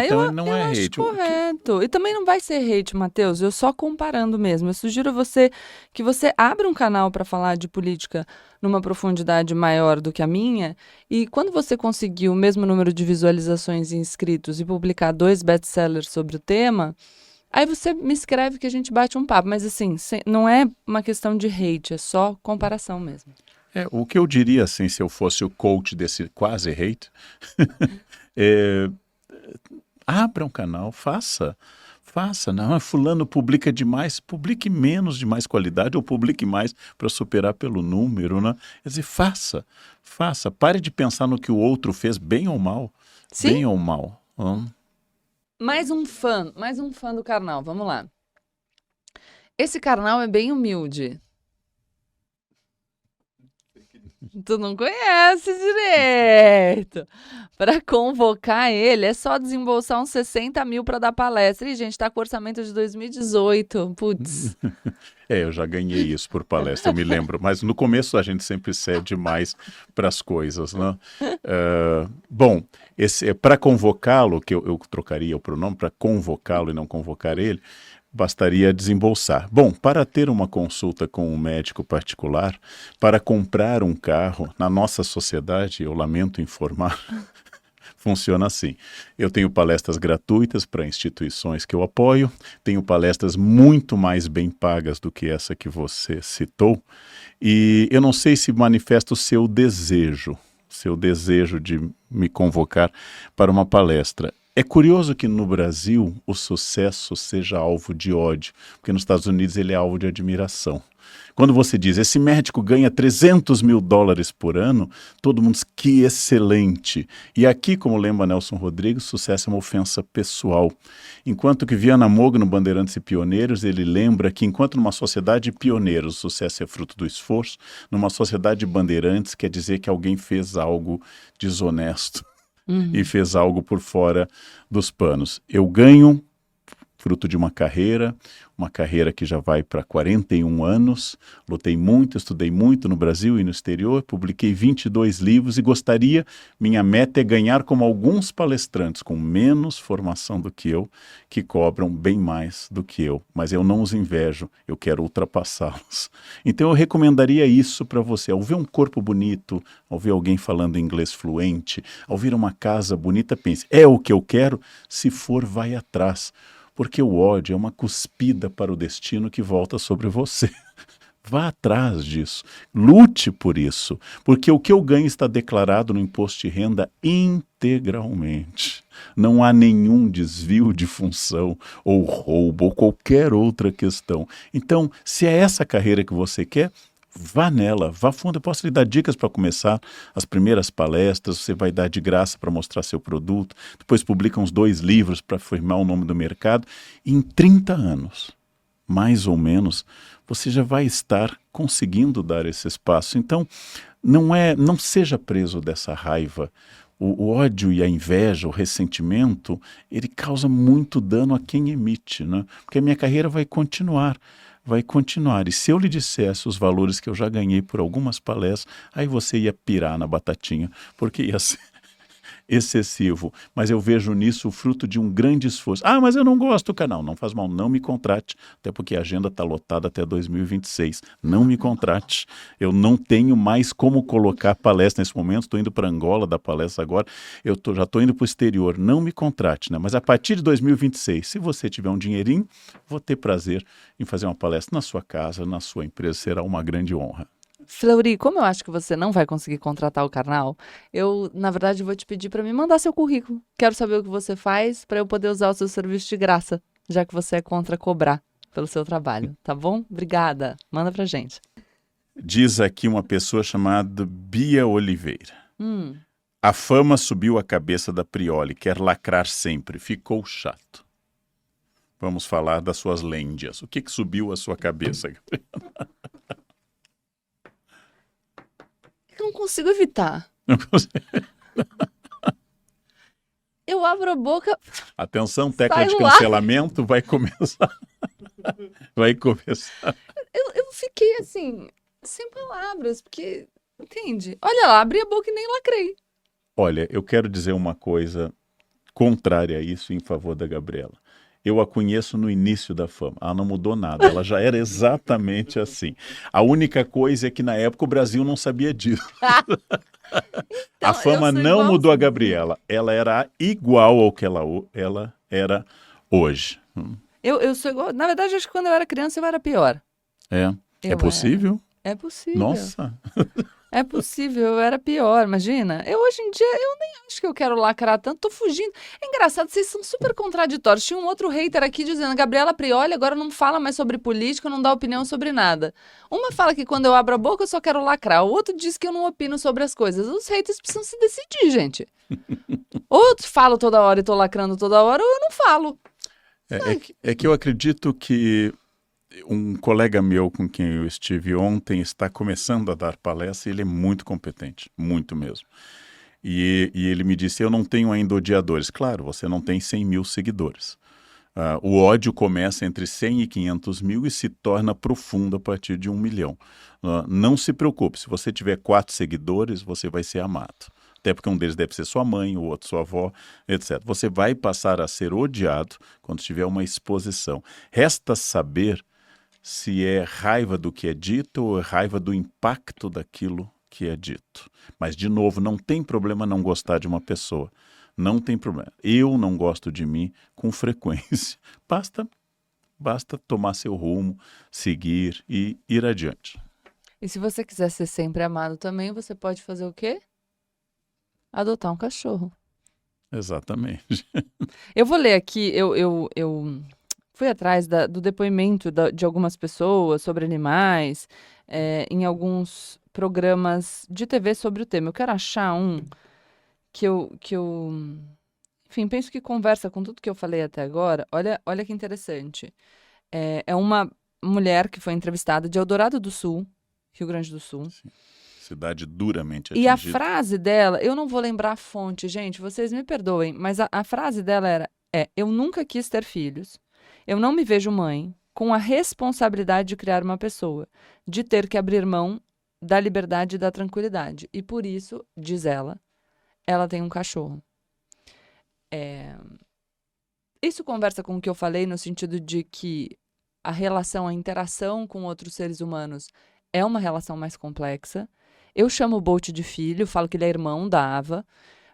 Então não é acho hate. Correto. E também não vai ser hate, Matheus. Eu só comparando mesmo. Eu sugiro a você que você abra um canal para falar de política numa profundidade maior do que a minha. E quando você conseguir o mesmo número de visualizações e inscritos e publicar 2 best-sellers sobre o tema, aí você me escreve que a gente bate um papo. Mas assim, não é uma questão de hate, é só comparação mesmo. O que eu diria assim, se eu fosse o coach desse quase hate, abra um canal, faça, não, fulano publica demais, publique menos de mais qualidade ou publique mais para superar pelo número, né? Quer dizer, faça, pare de pensar no que o outro fez, bem ou mal, Sim. bem ou mal. mais um fã do Karnal, vamos lá. Esse Karnal é bem humilde. Tu não conhece direito. Para convocar ele, é só desembolsar uns 60 mil para dar palestra. E, gente, tá com orçamento de 2018. Putz. Eu já ganhei isso por palestra, eu me lembro. Mas no começo a gente sempre cede mais para as coisas, né? Bom, para convocá-lo, que eu trocaria o pronome para convocá-lo e não convocar ele, bastaria desembolsar. Bom, para ter uma consulta com um médico particular, para comprar um carro, na nossa sociedade, eu lamento informar, funciona assim. Eu tenho palestras gratuitas para instituições que eu apoio, tenho palestras muito mais bem pagas do que essa que você citou, e eu não sei se manifesta o seu desejo de me convocar para uma palestra. É curioso que no Brasil o sucesso seja alvo de ódio, porque nos Estados Unidos ele é alvo de admiração. Quando você diz, esse médico ganha 300 mil dólares por ano, todo mundo diz, que excelente. E aqui, como lembra Nelson Rodrigues, sucesso é uma ofensa pessoal. Enquanto que Viana Moga, no Bandeirantes e Pioneiros, ele lembra que enquanto numa sociedade de pioneiros o sucesso é fruto do esforço, numa sociedade de bandeirantes quer dizer que alguém fez algo desonesto. E fez algo por fora dos panos. Eu ganho fruto de uma carreira que já vai para 41 anos, lutei muito, estudei muito no Brasil e no exterior, publiquei 22 livros e minha meta é ganhar como alguns palestrantes com menos formação do que eu, que cobram bem mais do que eu, mas eu não os invejo, eu quero ultrapassá-los. Então eu recomendaria isso para você, ao ver um corpo bonito, ao ver alguém falando inglês fluente, ao ver uma casa bonita, pense, é o que eu quero? Se for, vai atrás. Porque o ódio é uma cuspida para o destino que volta sobre você. Vá atrás disso, lute por isso, porque o que eu ganho está declarado no imposto de renda integralmente. Não há nenhum desvio de função, ou roubo, ou qualquer outra questão. Então, se é essa carreira que você quer, vá nela, vá fundo. Eu posso lhe dar dicas para começar as primeiras palestras, você vai dar de graça para mostrar seu produto, depois publica uns 2 livros para firmar o nome do mercado, e em 30 anos, mais ou menos, você já vai estar conseguindo dar esse espaço. Então, não seja preso dessa raiva. O ódio e a inveja, o ressentimento, ele causa muito dano a quem emite, né? Porque a minha carreira vai continuar. E se eu lhe dissesse os valores que eu já ganhei por algumas palestras, aí você ia pirar na batatinha, porque ia ser excessivo. Mas eu vejo nisso o fruto de um grande esforço. Ah, mas eu não gosto do canal. Não faz mal, não me contrate, até porque a agenda está lotada até 2026. Não me contrate. Eu não tenho mais como colocar palestra nesse momento. Estou indo para Angola dar palestra agora. Já estou indo para o exterior. Não me contrate, né? Mas a partir de 2026, se você tiver um dinheirinho, vou ter prazer em fazer uma palestra na sua casa, na sua empresa. Será uma grande honra. Fleury, como eu acho que você não vai conseguir contratar o Karnal, eu, na verdade, vou te pedir para me mandar seu currículo. Quero saber o que você faz para eu poder usar o seu serviço de graça, já que você é contra cobrar pelo seu trabalho, tá bom? Obrigada. Manda pra gente. Diz aqui uma pessoa chamada Bia Oliveira. A fama subiu a cabeça da Prioli, quer lacrar sempre, ficou chato. Vamos falar das suas lêndias. O que subiu a sua cabeça, Gabriela? Eu não consigo evitar. Não consigo. Eu abro a boca. Atenção, tecla de Sai lá. cancelamento, vai começar. Vai começar. Eu fiquei assim, sem palavras, porque, entende? Olha lá, abri a boca e nem lacrei. Olha, eu quero dizer uma coisa contrária a isso em favor da Gabriela. Eu a conheço no início da fama. Ela não mudou nada, ela já era exatamente assim. A única coisa é que na época o Brasil não sabia disso. Então, A fama não mudou a Gabriela. Ela era igual ao que ela era hoje. Eu sou igual. Na verdade, acho que quando eu era criança eu era pior. É Eu possível? É possível. Nossa. É possível, eu era pior, imagina. Eu hoje em dia, eu nem acho que eu quero lacrar tanto, tô fugindo. É engraçado, vocês são super contraditórios. Tinha um outro hater aqui dizendo, Gabriela Prioli agora não fala mais sobre política, não dá opinião sobre nada. Uma fala que quando eu abro a boca eu só quero lacrar, o outro diz que eu não opino sobre as coisas. Os haters precisam se decidir, gente. Ou eu falo toda hora e tô lacrando toda hora, ou eu não falo. É que eu acredito que um colega meu com quem eu estive ontem está começando a dar palestra e ele é muito competente, muito mesmo. E ele me disse, eu não tenho ainda odiadores. Claro, você não tem 100 mil seguidores. O ódio começa entre 100 e 500 mil e se torna profundo a partir de 1 milhão. Não se preocupe, se você tiver 4 seguidores, você vai ser amado. Até porque um deles deve ser sua mãe, o outro sua avó, etc. Você vai passar a ser odiado quando tiver uma exposição. Resta saber se é raiva do que é dito ou é raiva do impacto daquilo que é dito. Mas, de novo, não tem problema não gostar de uma pessoa. Não tem problema. Eu não gosto de mim com frequência. Basta tomar seu rumo, seguir e ir adiante. E se você quiser ser sempre amado também, você pode fazer o quê? Adotar um cachorro. Exatamente. Eu vou ler aqui, eu fui atrás do depoimento de algumas pessoas sobre animais, em alguns programas de TV sobre o tema. Eu quero achar um enfim, penso que conversa com tudo que eu falei até agora. Olha que interessante. É uma mulher que foi entrevistada de Eldorado do Sul, Rio Grande do Sul. Sim. Cidade duramente E a atingida. frase dela, eu não vou lembrar a fonte, gente, vocês me perdoem, mas a frase dela eu nunca quis ter filhos, eu não me vejo mãe, com a responsabilidade de criar uma pessoa, de ter que abrir mão da liberdade e da tranquilidade. E por isso, diz ela tem um cachorro. Isso conversa com o que eu falei no sentido de que a relação, a interação com outros seres humanos é uma relação mais complexa. Eu chamo o Bolt de filho, falo que ele é irmão da Ava,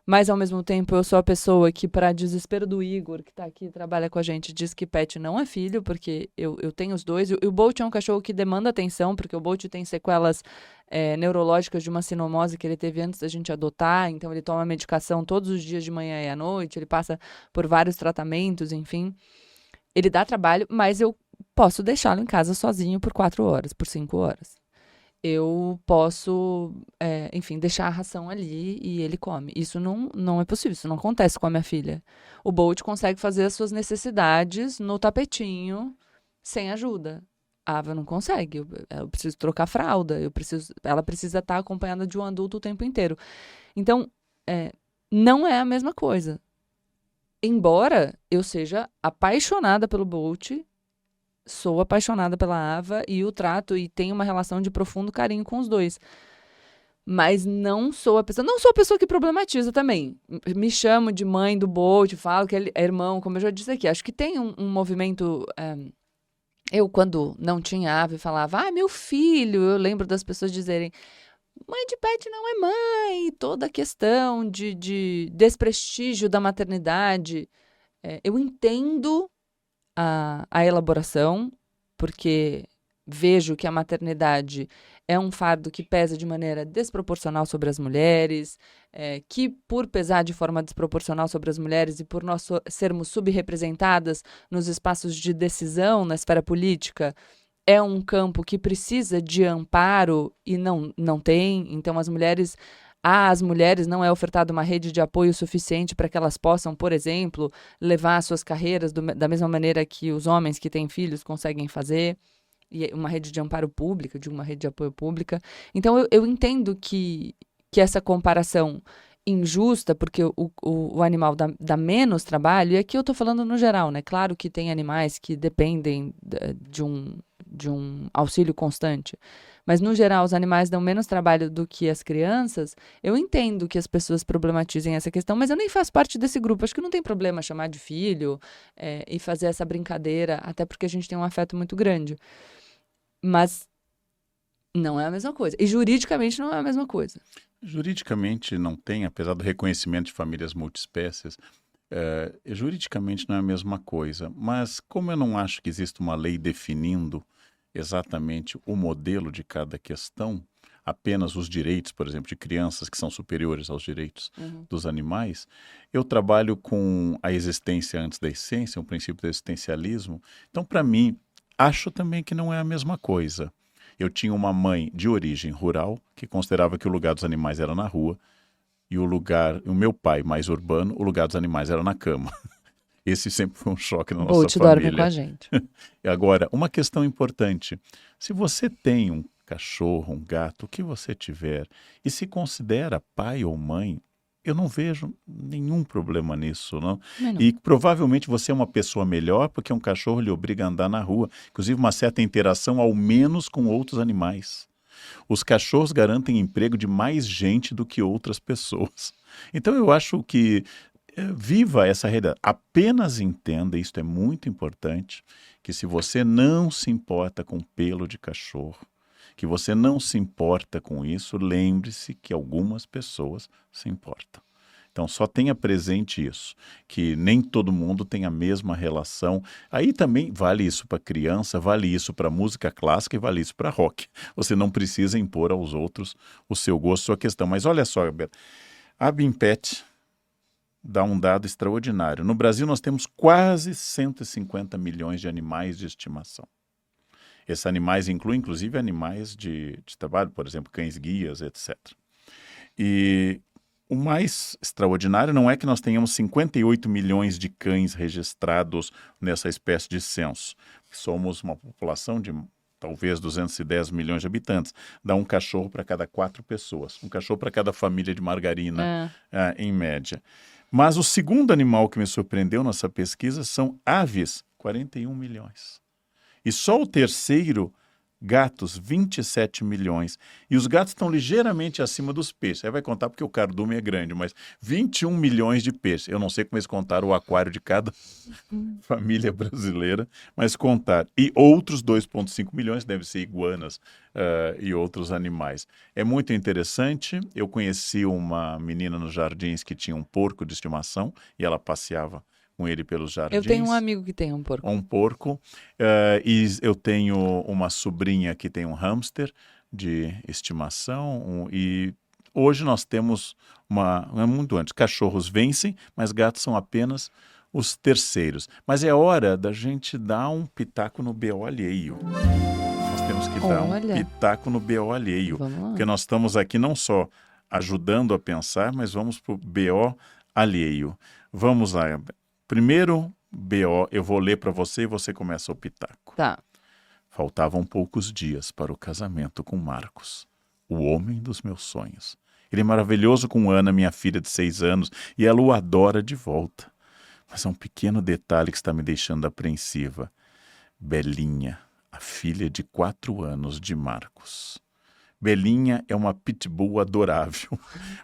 mas ao mesmo tempo eu sou a pessoa que, para desespero do Igor, que tá aqui e trabalha com a gente, diz que pet não é filho, porque eu tenho os dois. E o Bolt é um cachorro que demanda atenção, porque o Bolt tem sequelas neurológicas de uma sinomose que ele teve antes da gente adotar, então ele toma medicação todos os dias de manhã e à noite, ele passa por vários tratamentos, enfim. Ele dá trabalho, mas eu posso deixá-lo em casa sozinho por 4 horas, por 5 horas. Eu posso, enfim, deixar a ração ali e ele come. Isso não é possível, isso não acontece com a minha filha. O Bolt consegue fazer as suas necessidades no tapetinho, sem ajuda. A Ava não consegue. Eu preciso trocar fralda, ela precisa estar acompanhada de um adulto o tempo inteiro. Então, não é a mesma coisa. Embora eu seja apaixonada pelo Bolt, sou apaixonada pela Ava e o trato e tenho uma relação de profundo carinho com os dois. Mas não sou a pessoa que problematiza também. Me chamo de mãe do Bolt, falo que ele é irmão, como eu já disse aqui. Acho que tem um movimento. Eu, quando não tinha Ava, falava, meu filho. Eu lembro das pessoas dizerem, mãe de pet não é mãe. Toda a questão de desprestígio da maternidade. Eu entendo a elaboração, porque vejo que a maternidade é um fardo que pesa de maneira desproporcional sobre as mulheres, que por pesar de forma desproporcional sobre as mulheres e por nós sermos subrepresentadas nos espaços de decisão na esfera política, é um campo que precisa de amparo e não tem. Então, às mulheres não é ofertada uma rede de apoio suficiente para que elas possam, por exemplo, levar as suas carreiras da mesma maneira que os homens que têm filhos conseguem fazer, e uma rede de amparo pública, de uma rede de apoio pública. Então, eu entendo que essa comparação injusta, porque o animal dá menos trabalho, e aqui eu estou falando no geral, né? Claro que tem animais que dependem de um auxílio constante, mas no geral os animais dão menos trabalho do que as crianças. Eu entendo que as pessoas problematizem essa questão, mas eu nem faço parte desse grupo. Acho que não tem problema chamar de filho e fazer essa brincadeira, até porque a gente tem um afeto muito grande. Mas não é a mesma coisa. E juridicamente não é a mesma coisa. Juridicamente não tem, apesar do reconhecimento de famílias multiespécies, juridicamente não é a mesma coisa. Mas como eu não acho que existe uma lei definindo exatamente o modelo de cada questão, apenas os direitos, por exemplo, de crianças que são superiores aos direitos Uhum. dos animais, eu trabalho com a existência antes da essência, um princípio do existencialismo. Então, para mim, acho também que não é a mesma coisa. Eu tinha uma mãe de origem rural que considerava que o lugar dos animais era na rua e o meu pai mais urbano, o lugar dos animais era na cama. Esse sempre foi um choque na nossa Bolt dorme com a família. gente. E agora, uma questão importante. Se você tem um cachorro, um gato, o que você tiver, e se considera pai ou mãe, eu não vejo nenhum problema nisso, não. Mas não. E provavelmente você é uma pessoa melhor porque um cachorro lhe obriga a andar na rua, inclusive uma certa interação ao menos com outros animais. Os cachorros garantem emprego de mais gente do que outras pessoas. Então eu acho que viva essa realidade. Apenas entenda, isto é muito importante, que se você não se importa com pelo de cachorro, que você não se importa com isso, lembre-se que algumas pessoas se importam. Então, só tenha presente isso, que nem todo mundo tem a mesma relação. Aí também vale isso para criança, vale isso para música clássica e vale isso para rock. Você não precisa impor aos outros o seu gosto, a sua questão. Mas olha só, Roberto, a Bimpet dá um dado extraordinário. No Brasil, nós temos quase 150 milhões de animais de estimação. Esses animais incluem, inclusive, animais de trabalho, por exemplo, cães-guias, etc. E o mais extraordinário não é que nós tenhamos 58 milhões de cães registrados nessa espécie de censo. Somos uma população de talvez 210 milhões de habitantes. Dá um cachorro para cada 4 pessoas. Um cachorro para cada família de margarina, em média. Mas o segundo animal que me surpreendeu nessa pesquisa são aves, 41 milhões. E só o terceiro, gatos, 27 milhões. E os gatos estão ligeiramente acima dos peixes. Aí vai contar porque o cardume é grande, mas 21 milhões de peixes. Eu não sei como eles contaram o aquário de cada família brasileira, mas contar. E outros 2,5 milhões devem ser iguanas e outros animais. É muito interessante. Eu conheci uma menina nos jardins que tinha um porco de estimação e ela passeava com ele pelos jardins. Eu tenho um amigo que tem um porco. Um porco. E eu tenho uma sobrinha que tem um hamster de estimação. E hoje nós temos muito antes. Cachorros vencem, mas gatos são apenas os terceiros. Mas é hora da gente dar um pitaco no BO alheio. Nós temos que dar um pitaco no BO alheio. Porque nós estamos aqui não só ajudando a pensar, mas vamos para o BO alheio. Vamos lá. Primeiro BO, eu vou ler para você e você começa o pitaco. Tá. Faltavam poucos dias para o casamento com Marcos, o homem dos meus sonhos. Ele é maravilhoso com Ana, minha filha de 6 anos, e ela o adora de volta. Mas há um pequeno detalhe que está me deixando apreensiva. Belinha, a filha de 4 anos de Marcos. Belinha é uma pitbull adorável,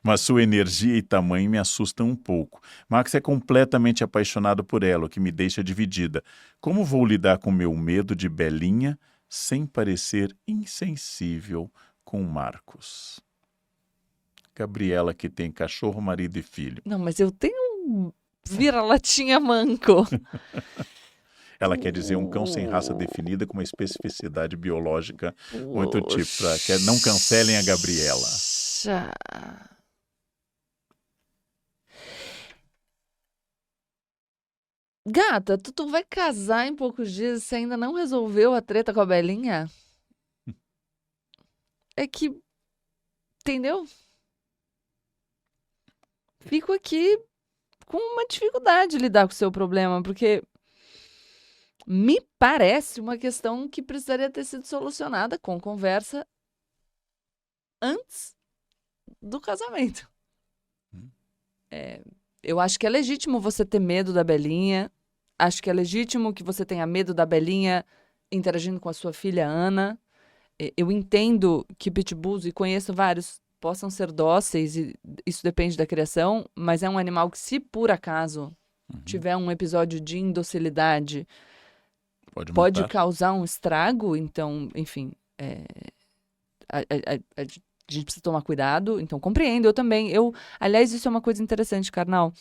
mas sua energia e tamanho me assustam um pouco. Max é completamente apaixonado por ela, o que me deixa dividida. Como vou lidar com meu medo de Belinha sem parecer insensível com Marcos? Gabriela, que tem cachorro, marido e filho. Não, mas eu tenho um vira-latinha manco. Ela quer dizer um cão sem raça definida com uma especificidade biológica muito típica. Que não cancelem a Gabriela. Gata, tu vai casar em poucos dias e você ainda não resolveu a treta com a Belinha? É que, entendeu? Fico aqui com uma dificuldade de lidar com o seu problema, porque me parece uma questão que precisaria ter sido solucionada com conversa antes do casamento. Eu acho que é legítimo você ter medo da Belinha. Acho que é legítimo que você tenha medo da Belinha interagindo com a sua filha Ana. Eu entendo que pitbulls, e conheço vários, possam ser dóceis, e isso depende da criação, mas é um animal que, se por acaso tiver um episódio de indocilidade, pode causar um estrago. Então, enfim, a gente precisa tomar cuidado. Então, compreendo, eu também. Aliás, isso é uma coisa interessante, Karnal.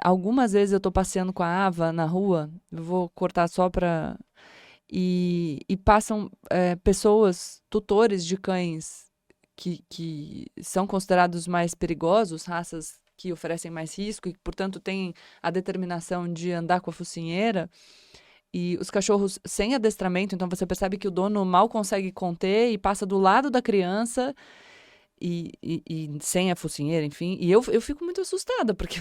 Algumas vezes eu tô passeando com a Ava na rua, eu vou cortar só pra... E passam pessoas, tutores de cães, que são considerados mais perigosos, raças que oferecem mais risco e, portanto, têm a determinação de andar com a focinheira. E os cachorros sem adestramento, então você percebe que o dono mal consegue conter e passa do lado da criança e sem a focinheira, enfim. E eu fico muito assustada, porque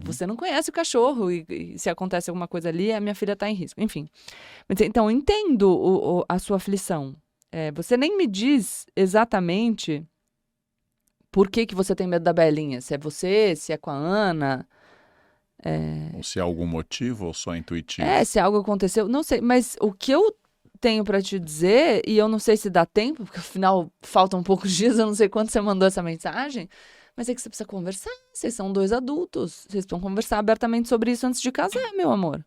você não conhece o cachorro e se acontece alguma coisa ali, a minha filha está em risco. Enfim. Então, eu entendo a sua aflição. Você nem me diz exatamente por que você tem medo da Belinha. Se é você, se é com a Ana. Ou se há algum motivo ou só intuitivo? Se algo aconteceu, não sei. Mas o que eu tenho para te dizer, e eu não sei se dá tempo, porque afinal faltam poucos dias, eu não sei quando você mandou essa mensagem, mas é que você precisa conversar. Vocês são 2 adultos. Vocês precisam conversar abertamente sobre isso antes de casar, meu amor.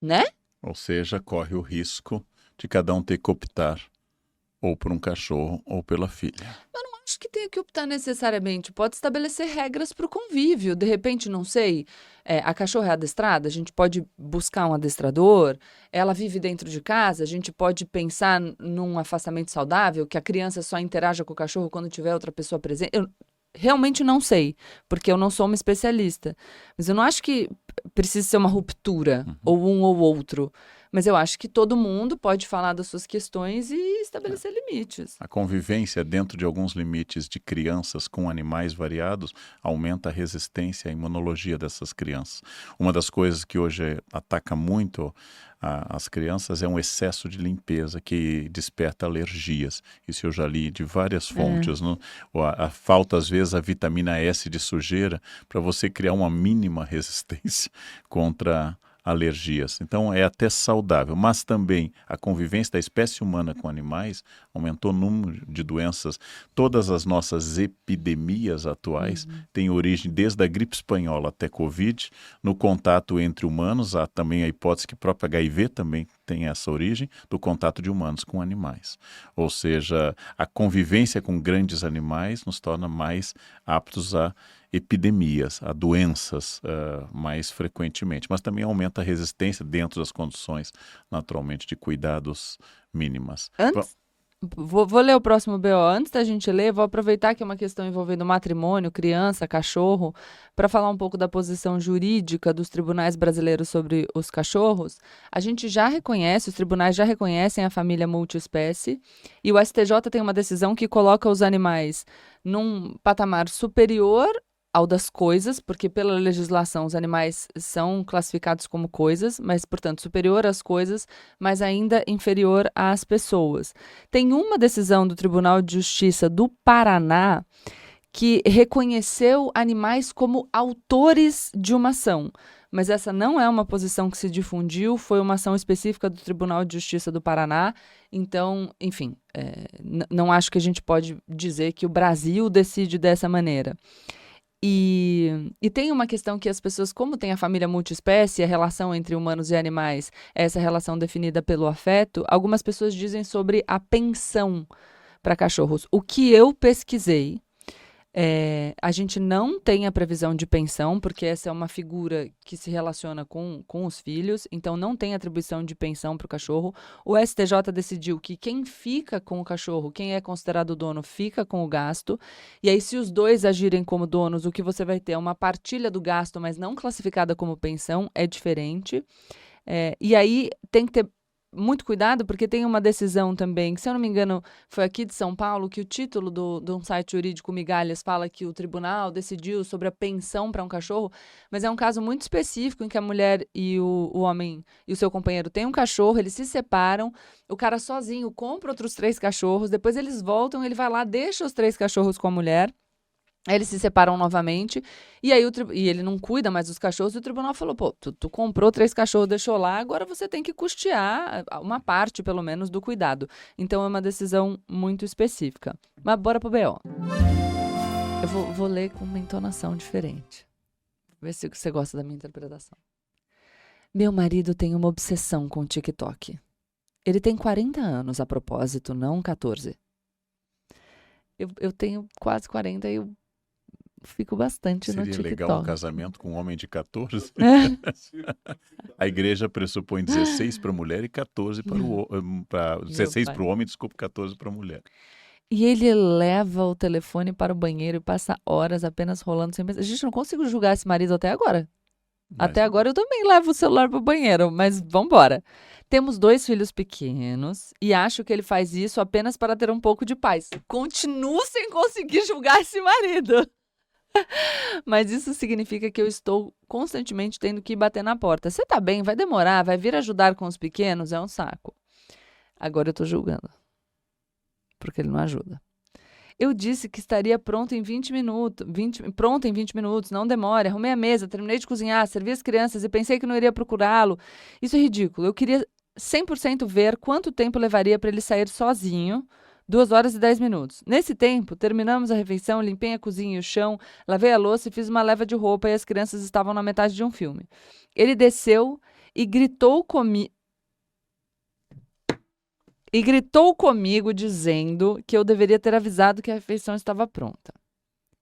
Né? Ou seja, corre o risco de cada um ter que optar ou por um cachorro ou pela filha. Eu não acho que tenha que optar necessariamente. Pode estabelecer regras para o convívio. De repente, não sei, a cachorra é adestrada, a gente pode buscar um adestrador. Ela vive dentro de casa, a gente pode pensar num afastamento saudável, que a criança só interaja com o cachorro quando tiver outra pessoa presente. Eu realmente não sei, porque eu não sou uma especialista. Mas eu não acho que precisa ser uma ruptura, ou um ou outro. Mas eu acho que todo mundo pode falar das suas questões e estabelecer limites. A convivência dentro de alguns limites de crianças com animais variados aumenta a resistência e a imunologia dessas crianças. Uma das coisas que hoje ataca muito as crianças é um excesso de limpeza que desperta alergias. Isso eu já li de várias fontes. Não? Falta, às vezes, a vitamina S de sujeira para você criar uma mínima resistência contra alergias. Então é até saudável, mas também a convivência da espécie humana com animais aumentou o número de doenças. Todas as nossas epidemias atuais têm origem desde a gripe espanhola até Covid, no contato entre humanos. Há também a hipótese que o próprio HIV também tem essa origem do contato de humanos com animais. Ou seja, a convivência com grandes animais nos torna mais aptos a epidemias, a doenças mais frequentemente, mas também aumenta a resistência dentro das condições, naturalmente, de cuidados mínimas. Vou ler o próximo BO. Antes da gente ler, vou aproveitar que é uma questão envolvendo matrimônio, criança, cachorro, para falar um pouco da posição jurídica dos tribunais brasileiros sobre os cachorros. A gente já reconhece, os tribunais já reconhecem a família multiespécie, e o STJ tem uma decisão que coloca os animais num patamar superior ao das coisas, porque pela legislação os animais são classificados como coisas, mas, portanto, superior às coisas, mas ainda inferior às pessoas. Tem uma decisão do Tribunal de Justiça do Paraná que reconheceu animais como autores de uma ação. Mas essa não é uma posição que se difundiu, foi uma ação específica do Tribunal de Justiça do Paraná. Então, enfim, não acho que a gente pode dizer que o Brasil decide dessa maneira. E tem uma questão que as pessoas, como tem a família multiespécie, a relação entre humanos e animais, essa relação definida pelo afeto, algumas pessoas dizem sobre a pensão para cachorros. O que eu pesquisei, a gente não tem a previsão de pensão, porque essa é uma figura que se relaciona com os filhos, então não tem atribuição de pensão para o cachorro. O STJ decidiu que quem fica com o cachorro, quem é considerado dono, fica com o gasto, e aí se os dois agirem como donos, o que você vai ter é uma partilha do gasto, mas não classificada como pensão, é diferente. E aí tem que ter muito cuidado, porque tem uma decisão também, que se eu não me engano foi aqui de São Paulo, que o título de um site jurídico Migalhas fala que o tribunal decidiu sobre a pensão para um cachorro, mas é um caso muito específico em que a mulher e o homem e o seu companheiro têm um cachorro, eles se separam, o cara sozinho compra outros 3 cachorros, depois eles voltam, ele vai lá, deixa os 3 cachorros com a mulher. Aí eles se separam novamente, e aí e ele não cuida mais dos cachorros, e o tribunal falou, pô, tu comprou 3 cachorros, deixou lá, agora você tem que custear uma parte, pelo menos, do cuidado. Então é uma decisão muito específica. Mas bora pro BO. Eu vou ler com uma entonação diferente. Ver se você gosta da minha interpretação. Meu marido tem uma obsessão com o TikTok. Ele tem 40 anos, a propósito, não 14. Eu tenho quase 40 e fico bastante no Seria legal um TikTok. casamento com um homem de 14. A igreja pressupõe 16 para a mulher e 14 para o homem. 16 pai. para o homem, desculpa, 14 para a mulher. E ele leva o telefone para o banheiro e passa horas apenas rolando sem pensar. Gente, eu não consigo julgar esse marido até agora. Mas Até agora eu também levo o celular para o banheiro, mas vambora. Temos 2 filhos pequenos e acho que ele faz isso apenas para ter um pouco de paz. Continuo sem conseguir julgar esse marido. Mas isso significa que eu estou constantemente tendo que bater na porta. Você tá bem? Vai demorar? Vai vir ajudar com os pequenos? É um saco. Agora eu tô julgando. Porque ele não ajuda. Eu disse que estaria pronto em 20 minutos. Pronto em 20 minutos, não demore. Arrumei a mesa, terminei de cozinhar, servi as crianças e pensei que não iria procurá-lo. Isso é ridículo. Eu queria 100% ver quanto tempo levaria para ele sair sozinho. 2 horas e 10 minutos. Nesse tempo, terminamos a refeição, limpei a cozinha e o chão, lavei a louça e fiz uma leva de roupa e as crianças estavam na metade de um filme. Ele desceu e gritou comigo dizendo que eu deveria ter avisado que a refeição estava pronta.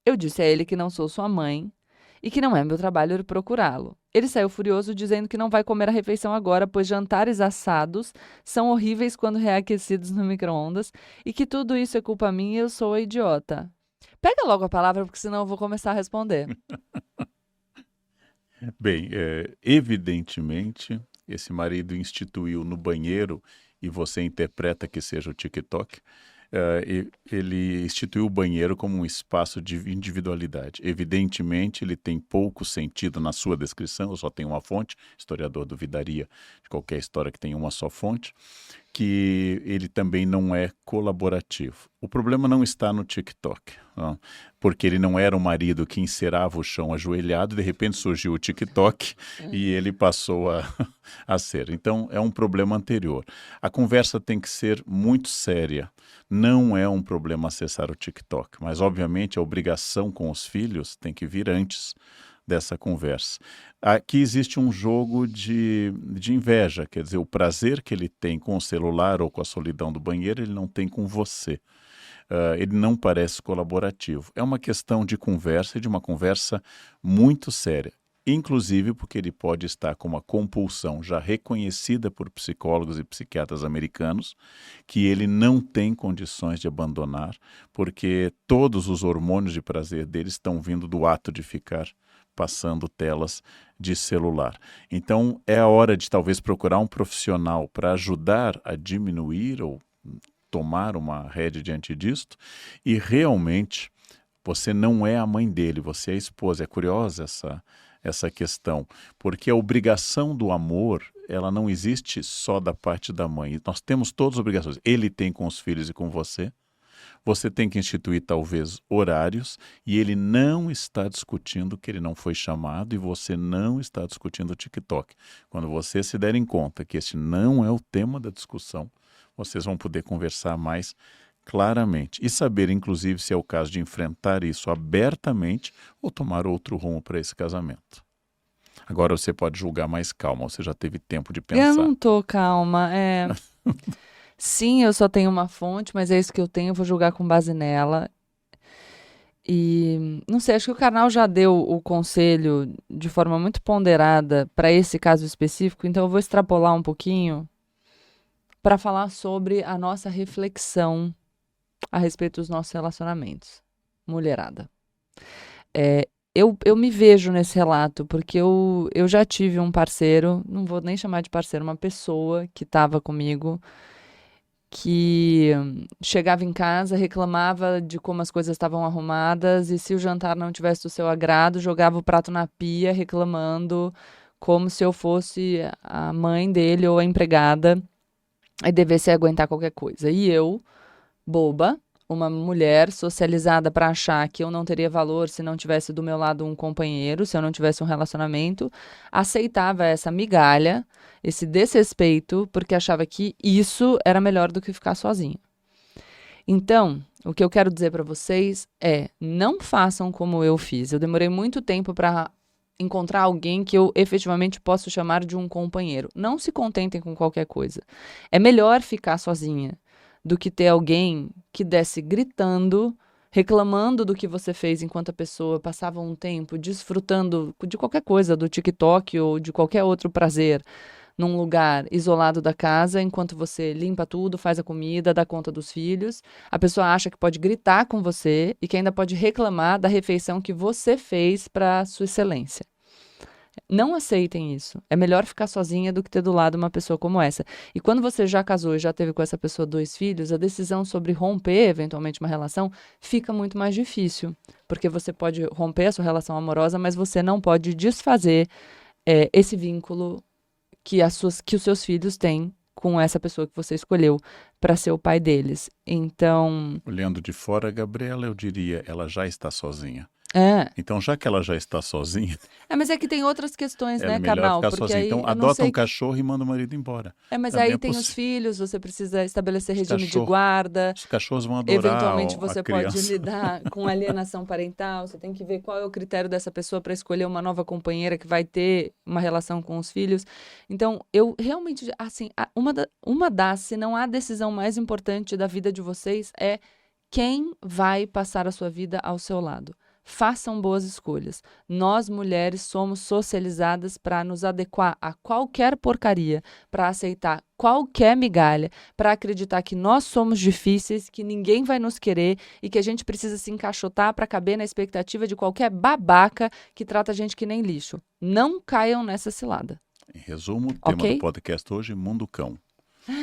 Eu disse a ele que não sou sua mãe e que não é meu trabalho ir procurá-lo. Ele saiu furioso dizendo que não vai comer a refeição agora, pois jantares assados são horríveis quando reaquecidos no micro-ondas e que tudo isso é culpa minha e eu sou a idiota. Pega logo a palavra, porque senão eu vou começar a responder. Bem, evidentemente, esse marido instituiu no banheiro, e você interpreta que seja o TikTok, ele instituiu o banheiro como um espaço de individualidade. Evidentemente, ele tem pouco sentido na sua descrição, eu só tenho uma fonte, historiador duvidaria de qualquer história que tenha uma só fonte, que ele também não é colaborativo. O problema não está no TikTok, não, porque ele não era um marido que encerava o chão ajoelhado, de repente surgiu o TikTok e ele passou a ser. Então, é um problema anterior. A conversa tem que ser muito séria. Não é um problema acessar o TikTok, mas, obviamente, a obrigação com os filhos tem que vir antes dessa conversa. Aqui existe um jogo de inveja, quer dizer, o prazer que ele tem com o celular ou com a solidão do banheiro, ele não tem com você. Ele não parece colaborativo. É uma questão de conversa e de uma conversa muito séria. Inclusive porque ele pode estar com uma compulsão já reconhecida por psicólogos e psiquiatras americanos, que ele não tem condições de abandonar, porque todos os hormônios de prazer dele estão vindo do ato de ficar passando telas de celular. Então, é a hora de talvez procurar um profissional para ajudar a diminuir ou tomar uma rédea diante disto, e realmente você não é a mãe dele, você é a esposa. É curiosa essa questão, porque a obrigação do amor, ela não existe só da parte da mãe. Nós temos todas as obrigações. Ele tem com os filhos e com você. Você tem que instituir talvez horários e ele não está discutindo que ele não foi chamado e você não está discutindo o TikTok. Quando vocês se derem conta que este não é o tema da discussão, vocês vão poder conversar mais claramente e saber, inclusive, se é o caso de enfrentar isso abertamente ou tomar outro rumo para esse casamento. Agora você pode julgar mais calma, você já teve tempo de pensar. Eu não tô calma, Sim, eu só tenho uma fonte, mas é isso que eu tenho, eu vou julgar com base nela. E não sei, acho que o canal já deu o conselho de forma muito ponderada para esse caso específico, então eu vou extrapolar um pouquinho para falar sobre a nossa reflexão a respeito dos nossos relacionamentos. Mulherada. Eu me vejo nesse relato, porque eu já tive um parceiro, não vou nem chamar de parceiro, uma pessoa que estava comigo, que chegava em casa, reclamava de como as coisas estavam arrumadas e se o jantar não tivesse do seu agrado, jogava o prato na pia reclamando como se eu fosse a mãe dele ou a empregada e devesse aguentar qualquer coisa. E eu, boba, uma mulher socializada para achar que eu não teria valor se não tivesse do meu lado um companheiro, se eu não tivesse um relacionamento, aceitava essa migalha, esse desrespeito, porque achava que isso era melhor do que ficar sozinha. Então, o que eu quero dizer para vocês é, não façam como eu fiz. Eu demorei muito tempo para encontrar alguém que eu efetivamente posso chamar de um companheiro. Não se contentem com qualquer coisa. É melhor ficar sozinha do que ter alguém que desce gritando, reclamando do que você fez enquanto a pessoa passava um tempo desfrutando de qualquer coisa, do TikTok ou de qualquer outro prazer, num lugar isolado da casa, enquanto você limpa tudo, faz a comida, dá conta dos filhos, a pessoa acha que pode gritar com você e que ainda pode reclamar da refeição que você fez para sua excelência. Não aceitem isso. É melhor ficar sozinha do que ter do lado uma pessoa como essa. E quando você já casou e já teve com essa pessoa 2 filhos, a decisão sobre romper, eventualmente, uma relação fica muito mais difícil. Porque você pode romper a sua relação amorosa, mas você não pode desfazer esse vínculo que os seus filhos têm com essa pessoa que você escolheu para ser o pai deles. Então... Olhando de fora, Gabriela, eu diria, ela já está sozinha. Então, já que ela já está sozinha... mas é que tem outras questões, né, melhor Karnal? ficar Porque sozinha. aí, Então, adota um cachorro e manda o marido embora. Mas Também aí tem os filhos, você precisa estabelecer regime de cachorro- guarda. Os cachorros vão adorar Eventualmente a você pode criança. lidar com alienação parental, você tem que ver qual é o critério dessa pessoa para escolher uma nova companheira que vai ter uma relação com os filhos. Então, eu realmente, assim, se não há decisão mais importante da vida de vocês é quem vai passar a sua vida ao seu lado. Façam boas escolhas. Nós, mulheres, somos socializadas para nos adequar a qualquer porcaria, para aceitar qualquer migalha, para acreditar que nós somos difíceis, que ninguém vai nos querer e que a gente precisa se encaixotar para caber na expectativa de qualquer babaca que trata a gente que nem lixo. Não caiam nessa cilada. Em resumo, o tema do podcast hoje, Mundo Cão.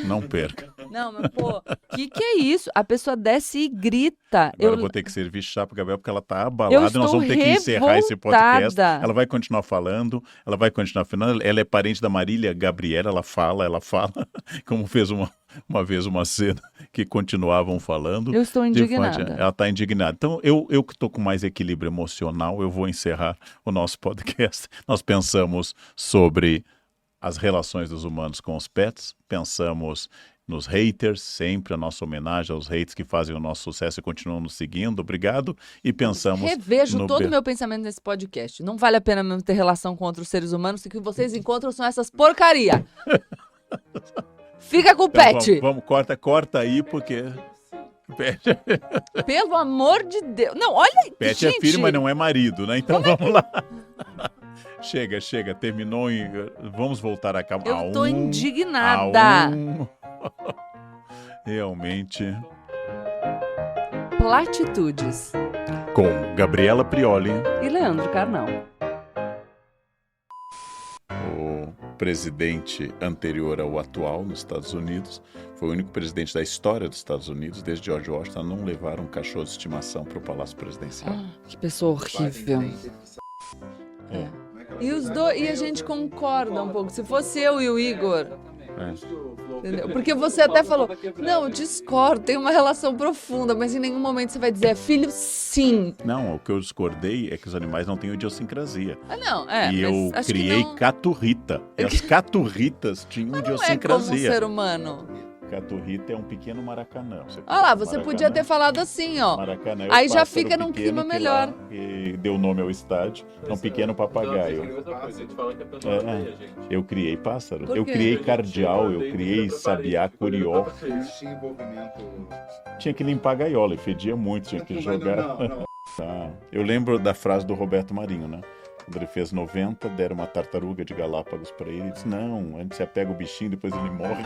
Não perca. Não, mas pô, que é isso? A pessoa desce e grita. Agora eu vou ter que servir chá para Gabriela porque ela tá abalada. Nós vamos ter que encerrar esse podcast. Ela vai continuar falando, ela vai continuar falando. Ela é parente da Marília Gabriela, ela fala. Como fez uma vez uma cena que continuavam falando. Eu estou indignada. Ela está indignada. Então, eu que estou com mais equilíbrio emocional, eu vou encerrar o nosso podcast. Nós pensamos sobre as relações dos humanos com os pets, pensamos nos haters, sempre a nossa homenagem aos haters que fazem o nosso sucesso e continuam nos seguindo, obrigado, e pensamos... Revejo todo o meu pensamento nesse podcast. Não vale a pena mesmo ter relação com outros seres humanos, o que vocês encontram são essas porcaria. Fica com o pet. Então, vamos, corta aí, porque... Pet. Pelo amor de Deus. Não, olha... Pet gente... é filho, mas não é marido, né? Então vamos lá. Chega, terminou Vamos voltar a acabar. Eu tô indignada. Realmente. Platitudes. Com Gabriela Prioli e Leandro Carnal. O presidente anterior ao atual nos Estados Unidos foi o único presidente da história dos Estados Unidos, desde George Washington, a não levar um cachorro de estimação para o Palácio Presidencial. Que pessoa horrível. E a gente concorda um pouco. Se fosse eu e o Igor... Entendeu? Porque você até falou, não, eu discordo, tem uma relação profunda, mas em nenhum momento você vai dizer, filho, sim. Não, o que eu discordei é que os animais não têm idiosincrasia. E eu criei caturrita. E as caturritas tinham idiosincrasia. Não é como um ser humano. Caturrita é um pequeno maracanã. Olha lá, você podia ter falado assim, ó. Maracanã é aí já fica num clima melhor. Que deu nome ao estádio. É um pequeno papagaio. Eu criei pássaro. Eu criei cardeal, eu criei sabiá, curió. Tinha que limpar a gaiola, e fedia muito, tinha que jogar. Eu lembro da frase do Roberto Marinho, né? Quando ele fez 90, deram uma tartaruga de Galápagos para ele e disse, não, antes você pega o bichinho, depois ele morre.